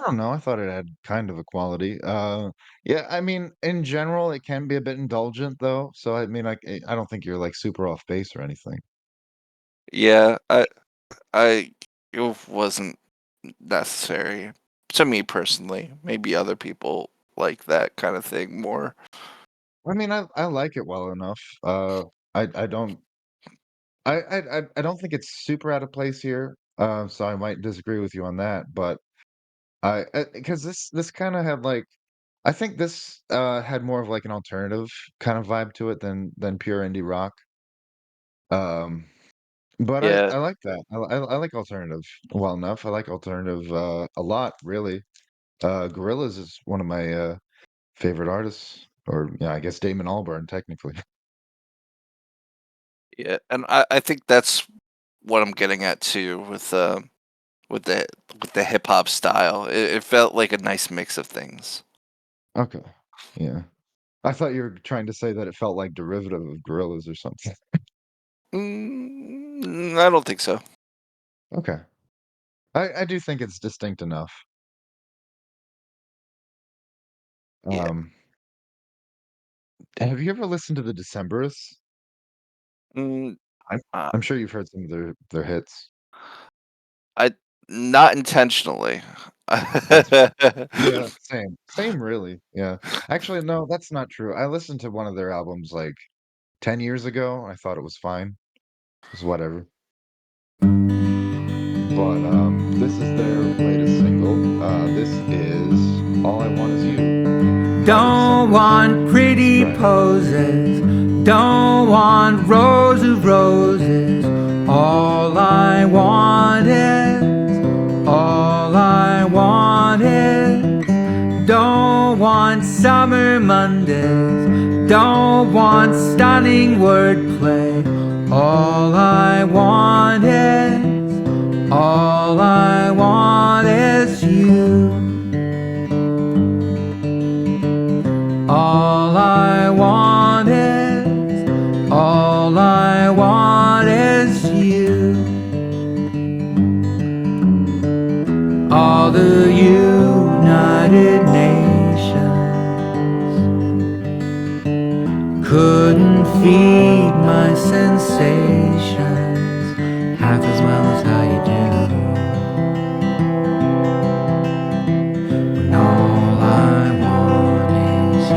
I don't know. I thought it had kind of a quality. Yeah, I mean, in general, it can be a bit indulgent though. So I mean, I don't think you're like super off base or anything. Yeah, I it wasn't necessary to me personally. Maybe other people like that kind of thing more. I mean, I like it well enough. I don't I don't think it's super out of place here. So I might disagree with you on that, but I because this kind of had like I think this had more of like an alternative kind of vibe to it than pure indie rock. Um, but Yeah, I like that. I like alternative well enough. I like alternative a lot, really. Gorillaz is one of my favorite artists, or yeah, I guess Damon Albarn technically. yeah, and I think that's what I'm getting at too with the with the hip hop style. It felt like a nice mix of things. Okay, yeah. I thought you were trying to say that it felt like derivative of Gorillaz or something. I don't think so. Okay, I do think it's distinct enough. Yeah. Um, have you ever listened to the Decemberists? Mm, I'm uh, I'm sure you've heard some of their hits. I not intentionally. That's yeah, same really. Yeah, actually, no, that's not true. I listened to one of their albums like 10 years ago. I thought it was fine. It was whatever. But this is their latest single. This is "All I Want Is You." Don't want pretty Right. poses. Don't want rows of roses. All I want is. Don't want summer Mondays. Don't want stunning wordplay. All I want is you. All I want is you. United Nations couldn't feed my sensations half as well as how you do. When all I want is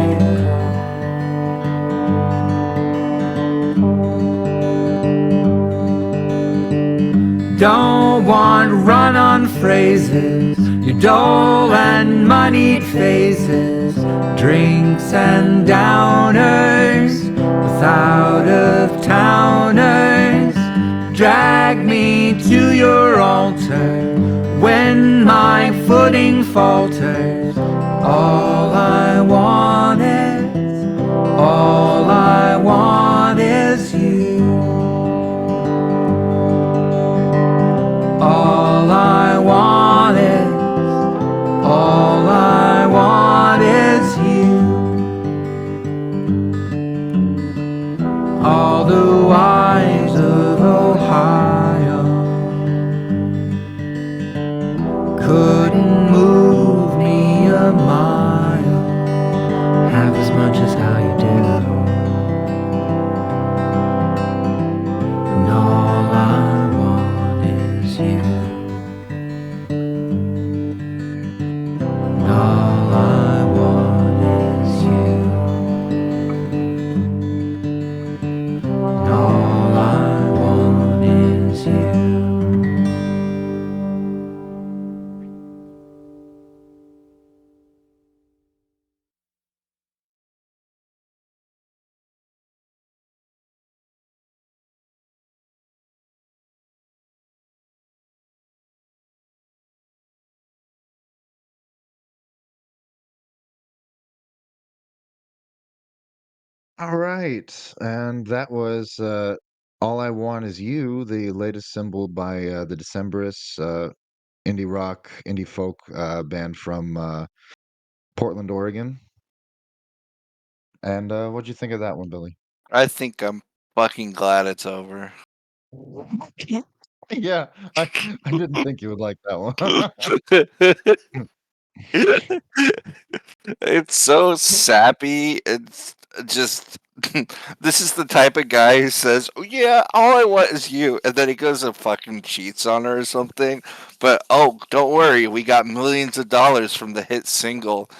you. Don't want run-on phrases, your dull and moneyed faces, drinks and downers, with out-of-towners. Drag me to your altar when my footing falters. All I want is you. All I want is you. All the wise of Ohio couldn't move me a mile half as much as how you do. And all I want is you. And all I want is you. And all I want is you. All right, and that was "All I Want Is You," the latest symbol by the Decemberists, indie rock, indie folk band from Portland, Oregon. And what'd you think of that one, Billy? I think I'm fucking glad it's over. Yeah, I didn't think you would like that one. It's so sappy. It's just this is the type of guy who says, "Oh yeah, all I want is you," and then he goes and fucking cheats on her or something. But oh, don't worry, we got millions of dollars from the hit single.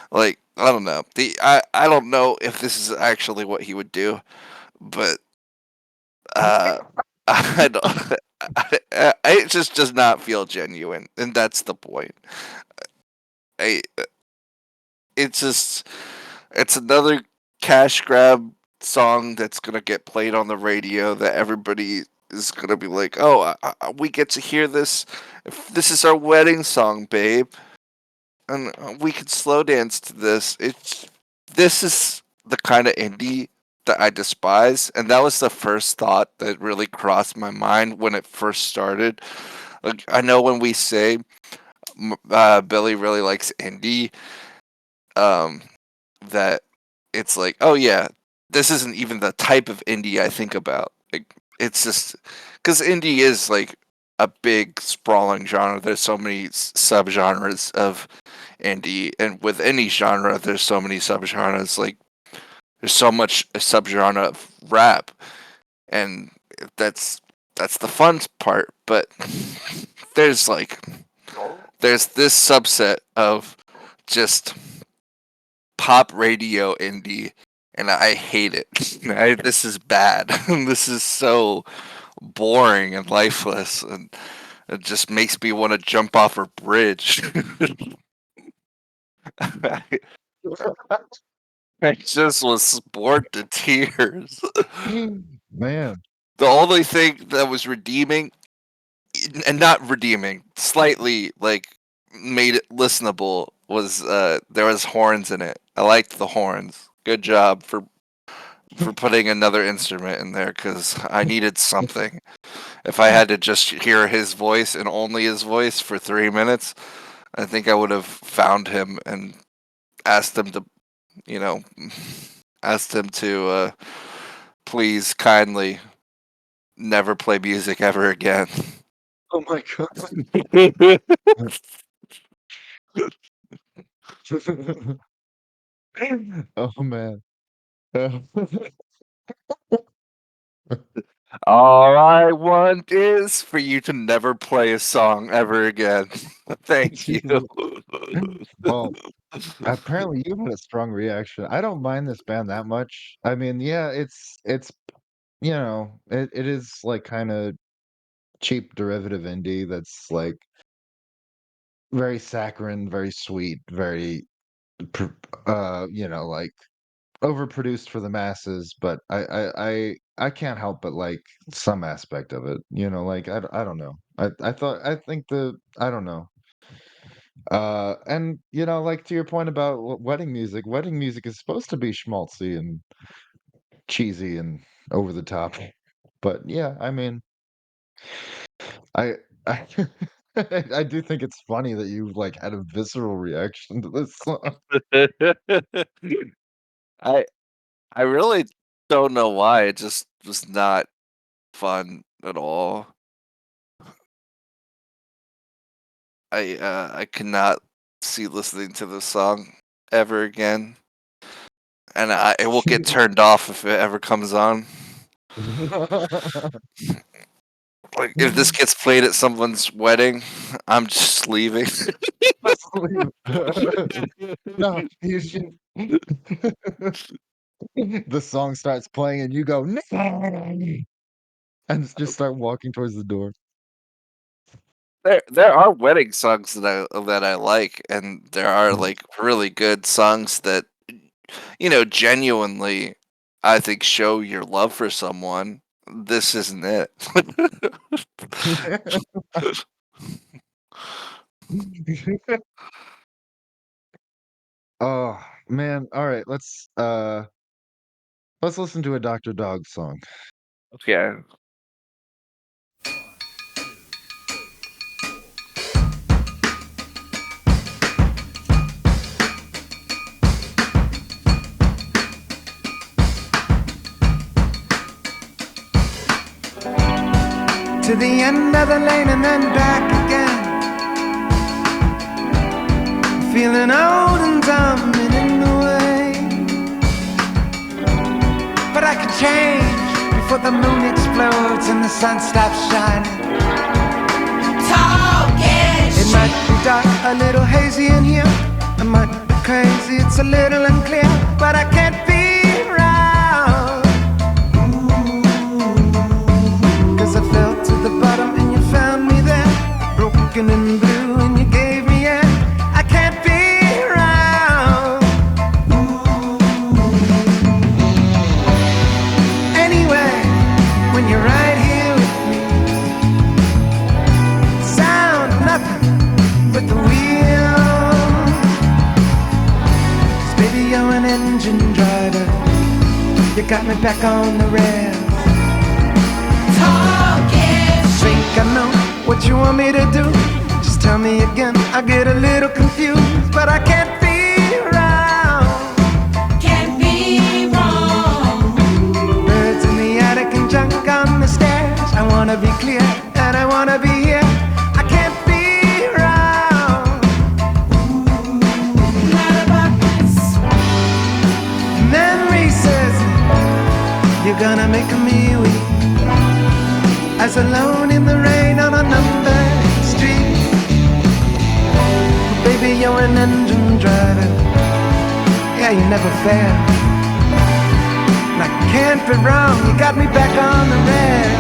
Like I don't know. I don't know if this is actually what he would do, but uh, I don't. It just does not feel genuine, and that's the point. I it's just it's another cash grab song that's gonna get played on the radio that everybody is gonna be like, oh, we get to hear this. If this is our wedding song, babe, and we can slow dance to this. This is the kind of indie that I despise, and that was the first thought that really crossed my mind when it first started. Like I know when we say Billy really likes indie, um, that it's like, oh yeah, this isn't even the type of indie I think about. Like, it's just because indie is like a big sprawling genre. There's so many subgenres of indie, and with any genre, there's so many subgenres. Like, there's so much a subgenre of rap, and that's that's the fun part. But there's like there's this subset of just pop radio indie, and I hate it. This is bad. This is so boring and lifeless, and it just makes me want to jump off a bridge. I just was bored to tears. Man. The only thing that was redeeming, and not redeeming, slightly like made it listenable was there was horns in it. I liked the horns. Good job for putting another instrument in there because I needed something. If I had to just hear his voice and only his voice for 3 minutes, I think I would have found him and asked him to, you know, asked him to please kindly never play music ever again. Oh my god. Oh man. All I want is for you to never play a song ever again. Thank you. Well, apparently you had a strong reaction. I don't mind this band that much. I mean, yeah, it's it is like kind of cheap derivative indie that's like very saccharine, very sweet, very pr- like overproduced for the masses, but I can't help but like some aspect of it. Like I don't know. I think I don't know. And like to your point about wedding music is supposed to be schmaltzy and cheesy and over the top. But yeah, I mean, I I I do think it's funny that you like had a visceral reaction to this song. I I really don't know why. It just was not fun at all. I cannot see listening to this song ever again, and it will get turned off if it ever comes on. Like if this gets played at someone's wedding, I'm just leaving. No, you should. The song starts playing and you go, "No!" and just start walking towards the door. There are wedding songs that I like, and there are like really good songs that genuinely I think show your love for someone. This isn't it. Oh man. All right, let's listen to a Dr. Dog song. Okay. To the end of the lane and then back again. Feeling old and dumb and in the way. But I can change before the moon explodes and the sun stops shining. Talking It might be dark, a little hazy in here. I might be crazy, it's a little unclear, but I can't be around. 'Cause I fell to the bottom and you found me there, broken and blue and you gave me air. I can't be around. Anyway, when you're right here with me, sound of nothing but the wheel. 'Cause baby, you're an engine driver, you got me back on the rails. Think I know what you want me to do. Just tell me again, I get a little confused, but I can't be around. can't be wrong. Birds in the attic and junk on the stairs. I wanna be clear and I wanna be here. I can't be around. Not about this. Memory says you're gonna make me weak. As alone in the rain on a numbered street. Baby, you're an engine driver. Yeah, you never fail. And I can't be wrong, you got me back on the rail.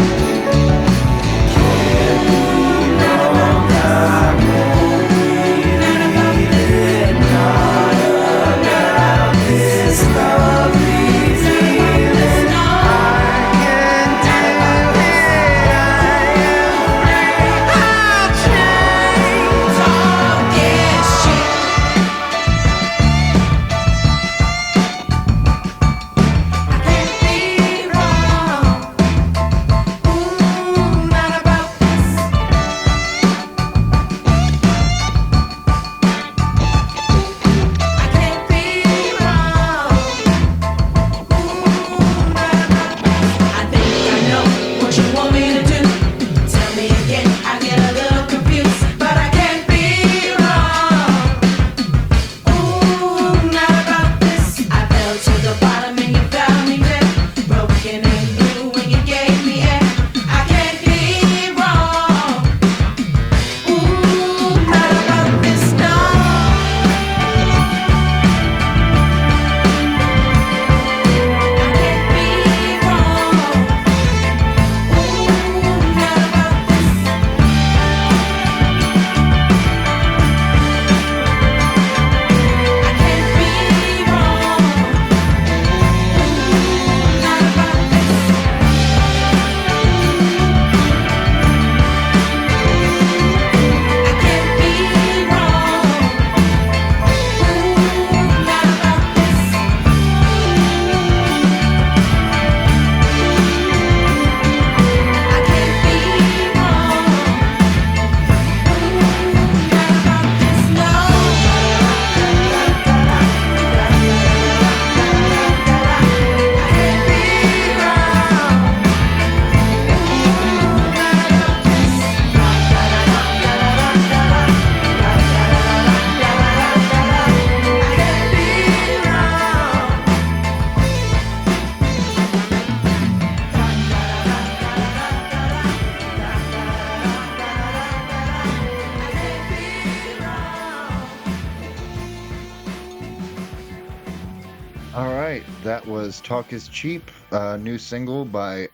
All right, that was "Talk Is Cheap," new single by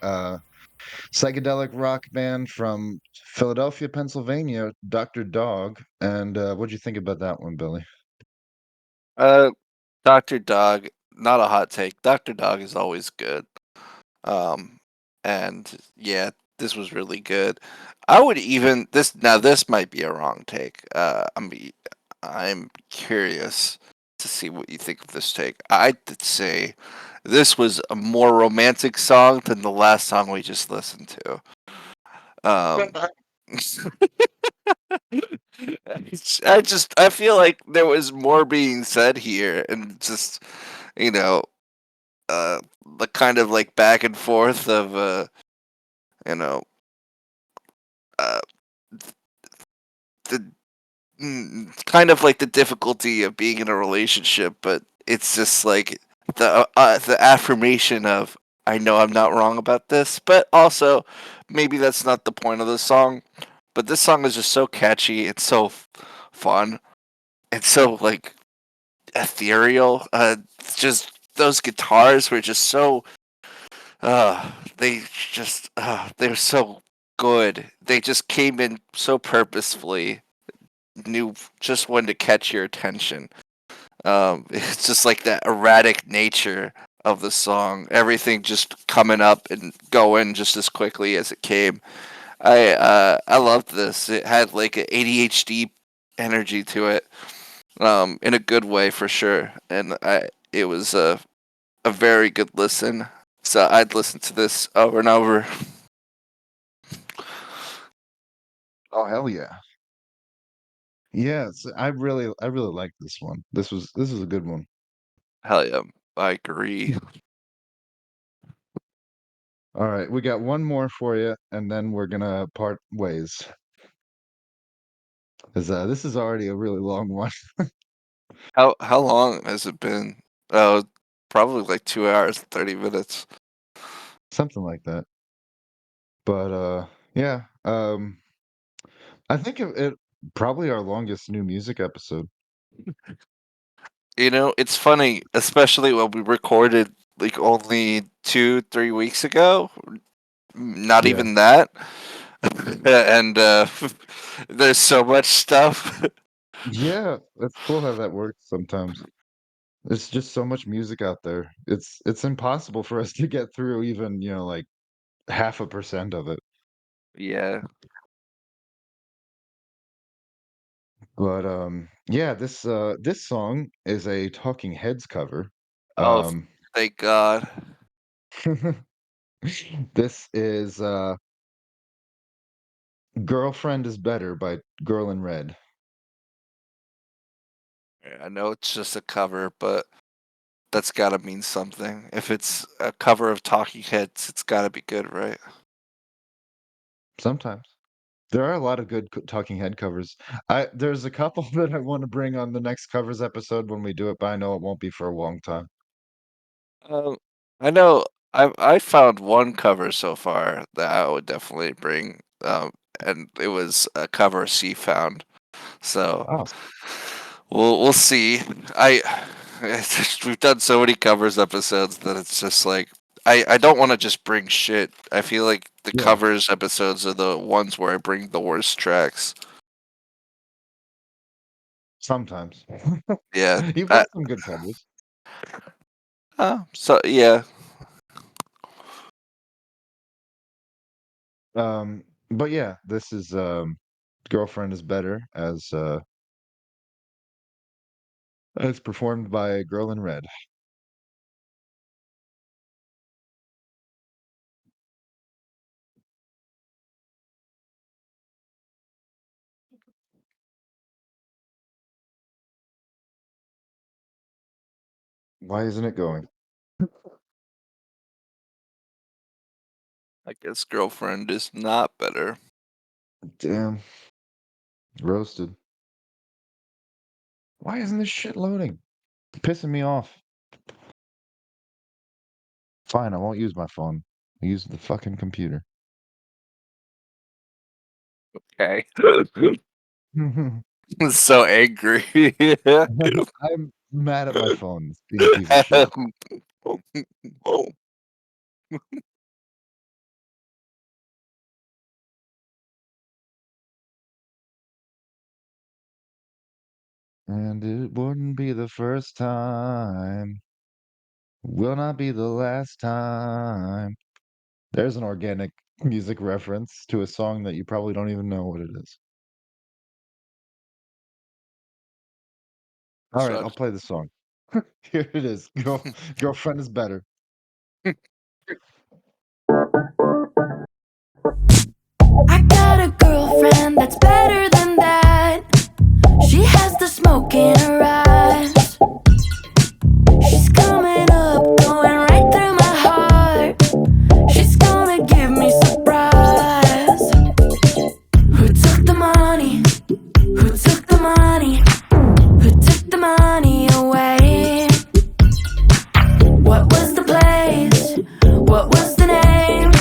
psychedelic rock band from Philadelphia, Pennsylvania, Dr. Dog. And what'd you think about that one, Billy? Uh, Dr. Dog, not a hot take. Dr. Dog is always good. Um, and yeah, this was really good. I would even this might be a wrong take. I'm curious to see what you think of this take. I'd say this was a more romantic song than the last song we just listened to. Um, I feel like there was more being said here, and just you know, uh, the kind of like back and forth of you know, uh, the kind of like the difficulty of being in a relationship, but it's just like the affirmation of I know I'm not wrong about this, but also maybe that's not the point of the song. But this song is just so catchy. It's so fun. It's so like ethereal. Just those guitars were just so. They just they're so good. They just came in so purposefully, knew just when to catch your attention. It's just like that erratic nature of the song. Everything just coming up and going just as quickly as it came. I loved this. It had like an ADHD energy to it, in a good way for sure. And it was a very good listen. So I'd listen to this over and over. Oh hell yeah! Yes, I really like this one. This was a good one. Hell yeah, I agree. All right, we got one more for you, and then we're gonna part ways. 'Cause this is already a really long one. How long has it been? Oh, probably like 2 hours, 30 minutes. Something like that. But yeah, I think it probably our longest new music episode. You know, it's funny, especially when we recorded like only 2, 3 weeks ago. Not Yeah. even that. And there's so much stuff. Yeah, it's cool how that works sometimes. There's just so much music out there. It's impossible for us to get through even, like half a percent of it. Yeah. But yeah, this song is a Talking Heads cover. Oh, Um thank God. this is Girlfriend is Better by Girl in Red. I know it's just a cover, but that's gotta mean something. If it's a cover of Talking Heads, it's gotta be good, right? Sometimes. There are a lot of good Talking Head covers. There's a couple that I want to bring on the next covers episode when we do it, but I know it won't be for a long time. Um, I know I found one cover so far that I would definitely bring, and it was a cover C found. So Oh, we'll see. I we've done so many covers episodes that it's just like I don't want to just bring shit. I feel like the yeah, covers episodes are the ones where I bring the worst tracks. sometimes. Yeah. You brought some good covers. So yeah. But yeah, this is Girlfriend is Better as performed by Girl in Red. Why isn't it going? I guess Girlfriend is not better. Damn, roasted. Why isn't this shit loading? Pissing me off. Fine, I won't use my phone. I'll use the fucking computer. Okay. So angry. I'm mad at my phone. It's being a piece of shit. And it wouldn't be the first time. Will not be the last time. There's an organic music reference to a song that you probably don't even know what it is. All right, I'll Sucks. play the song. Here it is. Girlfriend is better. I got a girlfriend that's better than that. She has the smoke in her eyes. She's coming up, going right through my heart. She's gonna give me surprise. Who took the money? Who took the money? Who took the money away? What was the place? What was the name?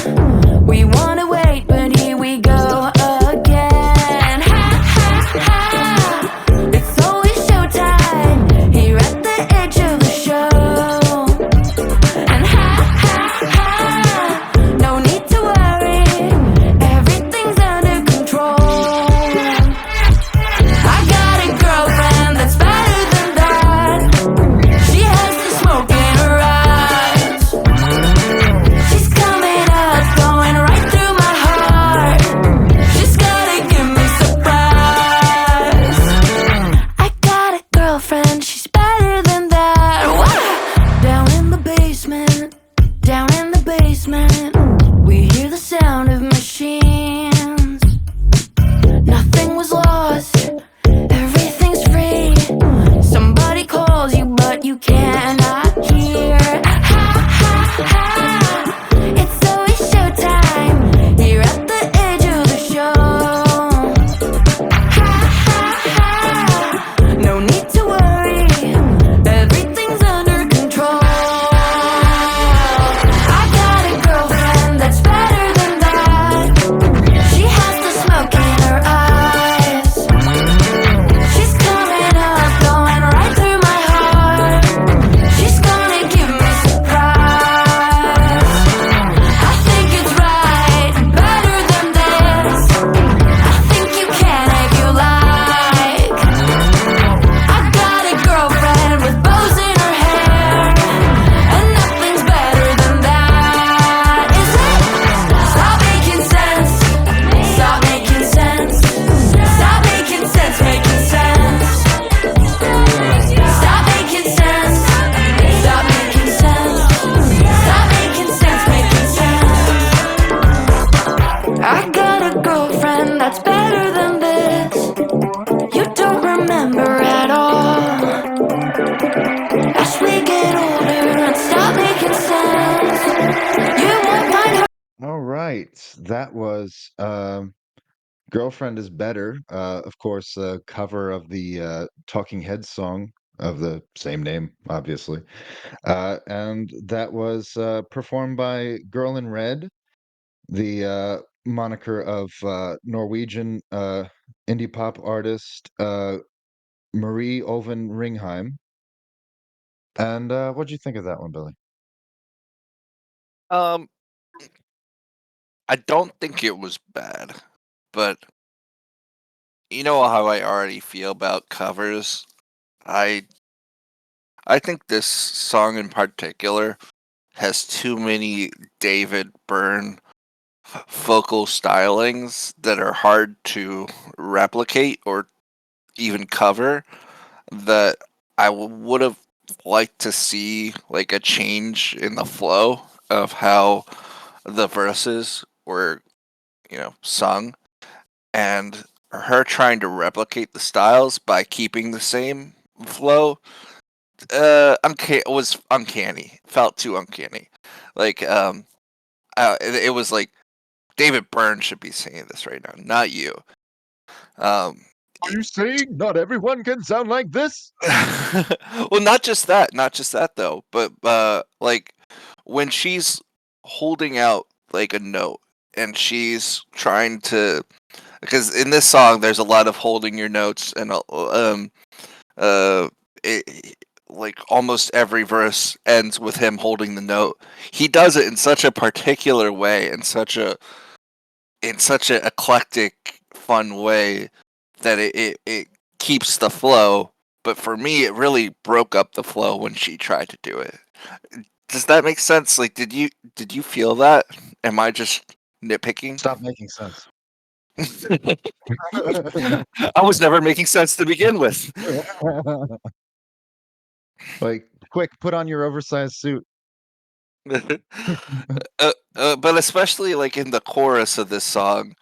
We wanna wait, but here we go again. Ha ha ha! It's always showtime here at the edge of the show. And ha ha ha! No need to worry, everything's under control. I got a girlfriend that's better than that. She has the smoke in her eyes. She's coming up, going right through my heart. She's gonna give me surprise. I got a girlfriend, she's better than that. Wah! Down in the basement, down in the basement, we hear the sound of machines. Nothing was lost, everything's free. Somebody calls you, but you cannot hear. Ha ha ha! It's always showtime here at the edge of the show. Ha ha ha! No need to worry, everything's under control. I got a girlfriend that's better than that. She has the smoke in her eyes. She's coming up, going right through my heart. She's gonna give me surprise. I think it's right, better than this. I think you can if you like. I got a girlfriend with bows in her hair, and nothing's better than that, is it? Stop making sense. Stop making sense. Stop making sense, making sense. Stop making sense. Stop making sense. Stop making sense, making sense. I got a girlfriend that's better than this. You don't remember at all. As we get older and stop making sense, you won't find her. All right, that was "Girlfriend Is Better." Of course, a cover of the Talking Heads song of the same name, obviously, and that was performed by Girl in Red, the moniker of Norwegian indie pop artist Marie Oven Ringheim. And what'd you think of that one, Billy? Um, I don't think it was bad, but you know how I already feel about covers. I think this song in particular has too many David Byrne vocal stylings that are hard to replicate or even cover, that I would have liked to see like a change in the flow of how the verses were, sung, and her trying to replicate the styles by keeping the same flow was uncanny. Felt too uncanny. Like it was like David Byrne should be singing this right now, not you. Are you saying not everyone can sound like this? Well, not just that though, but like when she's holding out like a note and she's trying to, because in this song there's a lot of holding your notes and like almost every verse ends with him holding the note. He does it in such a particular way, in such a eclectic, fun way that it keeps the flow. But for me, it really broke up the flow when she tried to do it. Does that make sense? Like, did you feel that? Am I just nitpicking? Stop making sense. I was never making sense to begin with. Like, quick, put on your oversized suit. But especially like in the chorus of this song,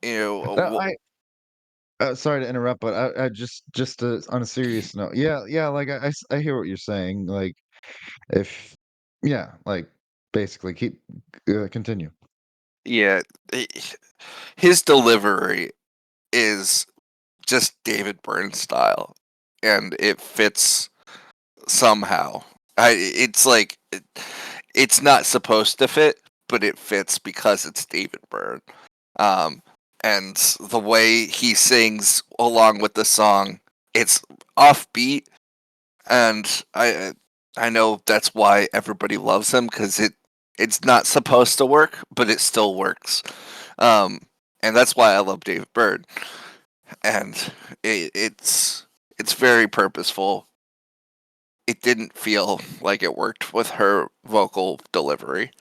you know, No, sorry to interrupt, but I just on a serious note, yeah, like I hear what you're saying. Like, if yeah, like basically keep continue. yeah, i- his delivery is just David Byrne style, and it fits somehow. It's like it's not supposed to fit, but it fits because it's David Byrne. Um, and the way he sings along with the song, it's offbeat, and I know that's why everybody loves him because it's not supposed to work, but it still works. Um, and that's why I love David Byrne, and it's very purposeful. It didn't feel like it worked with her vocal delivery.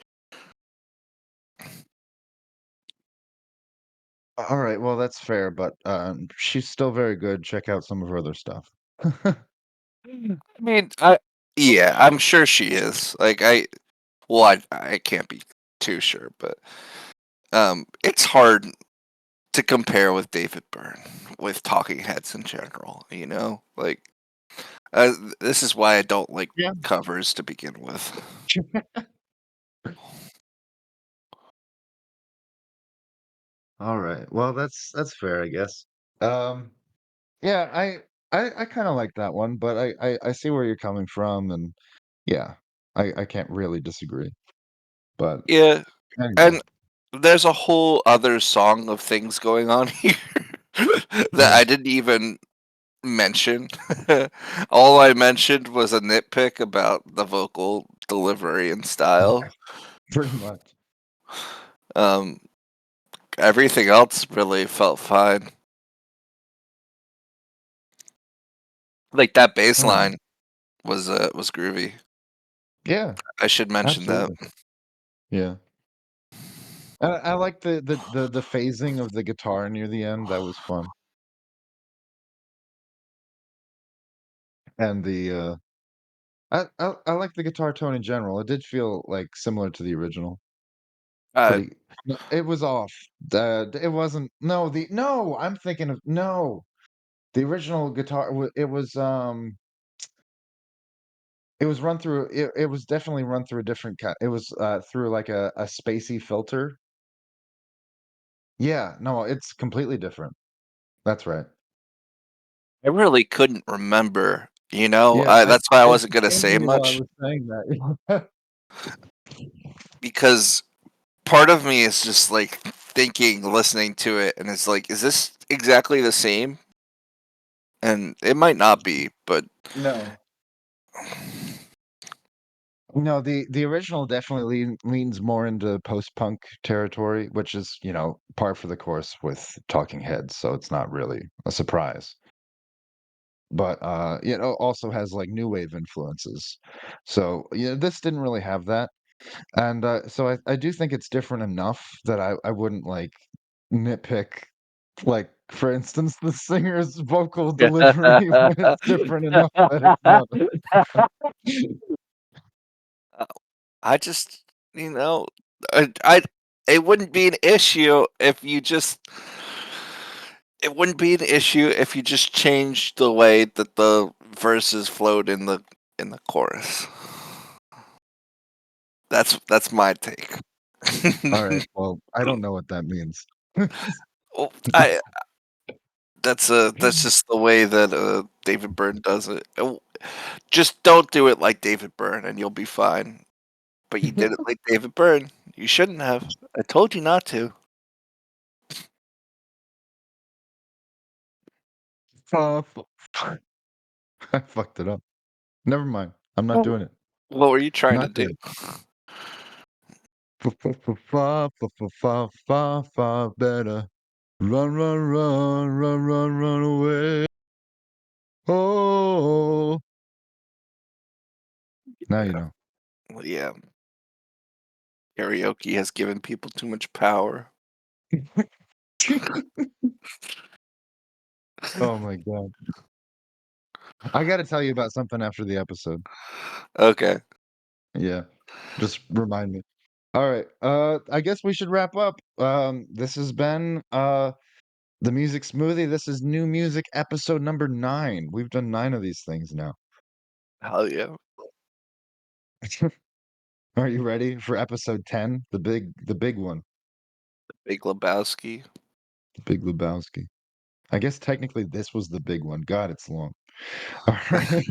All right, well that's fair, but she's still very good. Check out some of her other stuff. I mean, yeah, I'm sure she is. Like well, I can't be too sure, but it's hard to compare with David Byrne with Talking Heads in general. You know, like this is why I don't like Yeah. covers to begin with. All right, well that's fair, I guess. Um, yeah, I kind of like that one, but I see where you're coming from, and yeah, I can't really disagree. But Yeah, anyway, and there's a whole other song of things going on here that yeah, I didn't even mention. All I mentioned was a nitpick about the vocal delivery and style. pretty much. Um, everything else really felt fine. Like that bass All right. line was groovy. Yeah, I should mention that. absolutely. Yeah. I like the phasing of the guitar near the end. That was fun. And the I like the guitar tone in general. It did feel like similar to the original. Uh, Pretty no, it was off. It wasn't no, I'm thinking of no. The original guitar it was run through it was definitely run through a different it was through like a spacey filter. Yeah, no, it's completely different. That's right. I really couldn't remember. You know, Yeah, that's why I it wasn't gonna came to say me while I much was saying that. because part of me is just like thinking, listening to it, and it's like, is this exactly the same? And it might not be, but No. No, the original definitely leans more into post-punk territory, which is, par for the course with Talking Heads, so it's not really a surprise. But also has like new wave influences. So, this didn't really have that. And so I do think it's different enough that I wouldn't like nitpick, like, for instance, the singer's vocal delivery when it's different enough that it's not. I just, you know, I it wouldn't be an issue if you just it wouldn't be an issue if you just changed the way that the verses flowed in the chorus. That's my take. All right. Well, I don't know what that means. Well, that's just the way that David Byrne does it. Just don't do it like David Byrne, and you'll be fine. But you did it like David Byrne. You shouldn't have. I told you not to. Uh, I fucked it up. Never mind. I'm not doing it. What were you trying to Not do? Far better. Run, run, run, run, run, run away. Oh. Now you know. Well, yeah. Karaoke has given people too much power. Oh my god. I got to tell you about something after the episode. Okay. Yeah. Just remind me. All right. I guess we should wrap up. This has been the Music Smoothie. This is New Music episode number 9. We've done 9 of these things now. Hell yeah. Are you ready for episode 10? The big one. Big Lebowski. The Big Lebowski. I guess technically this was the big one. God, it's long. All right.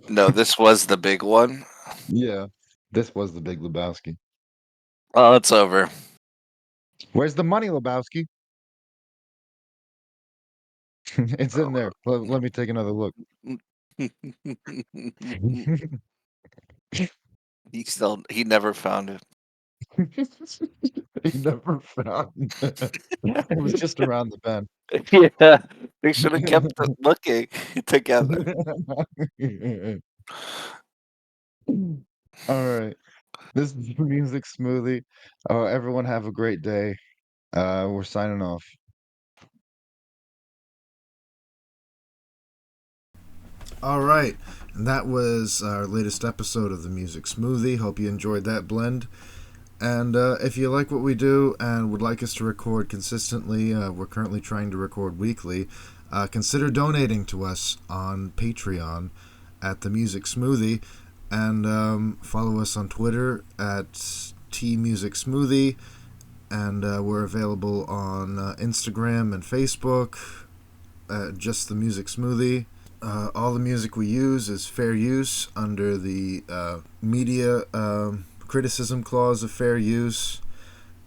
No, this was the big one. Yeah. This was the Big Lebowski. Oh, it's over. Where's the money, Lebowski? It's in there. Let me take another look. He never found it. He never found it. It was just around the bend. Yeah, they should have kept it looking together. All right. This is the Music Smoothie. Everyone have a great day. We're signing off. All right, and that was our latest episode of the Music Smoothie. Hope you enjoyed that blend. And if you like what we do and would like us to record consistently, we're currently trying to record weekly. Consider donating to us on Patreon at the Music Smoothie, and follow us on Twitter at tmusicsmoothie, and we're available on Instagram and Facebook at just the Music Smoothie. All the music we use is fair use under the media criticism clause of fair use.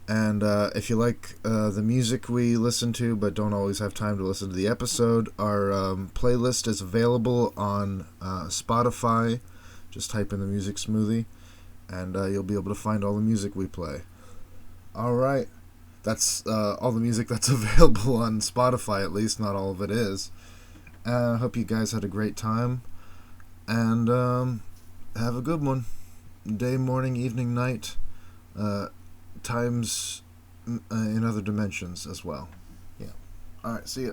And if you like the music we listen to but don't always have time to listen to the episode, our playlist is available on Spotify. Just type in the Music Smoothie, and you'll be able to find all the music we play. All right. That's all the music that's available on Spotify, at least. Not all of it is. I hope you guys had a great time, and have a good one. Day, morning, evening, night, times in other dimensions as well. Yeah. All right, see ya.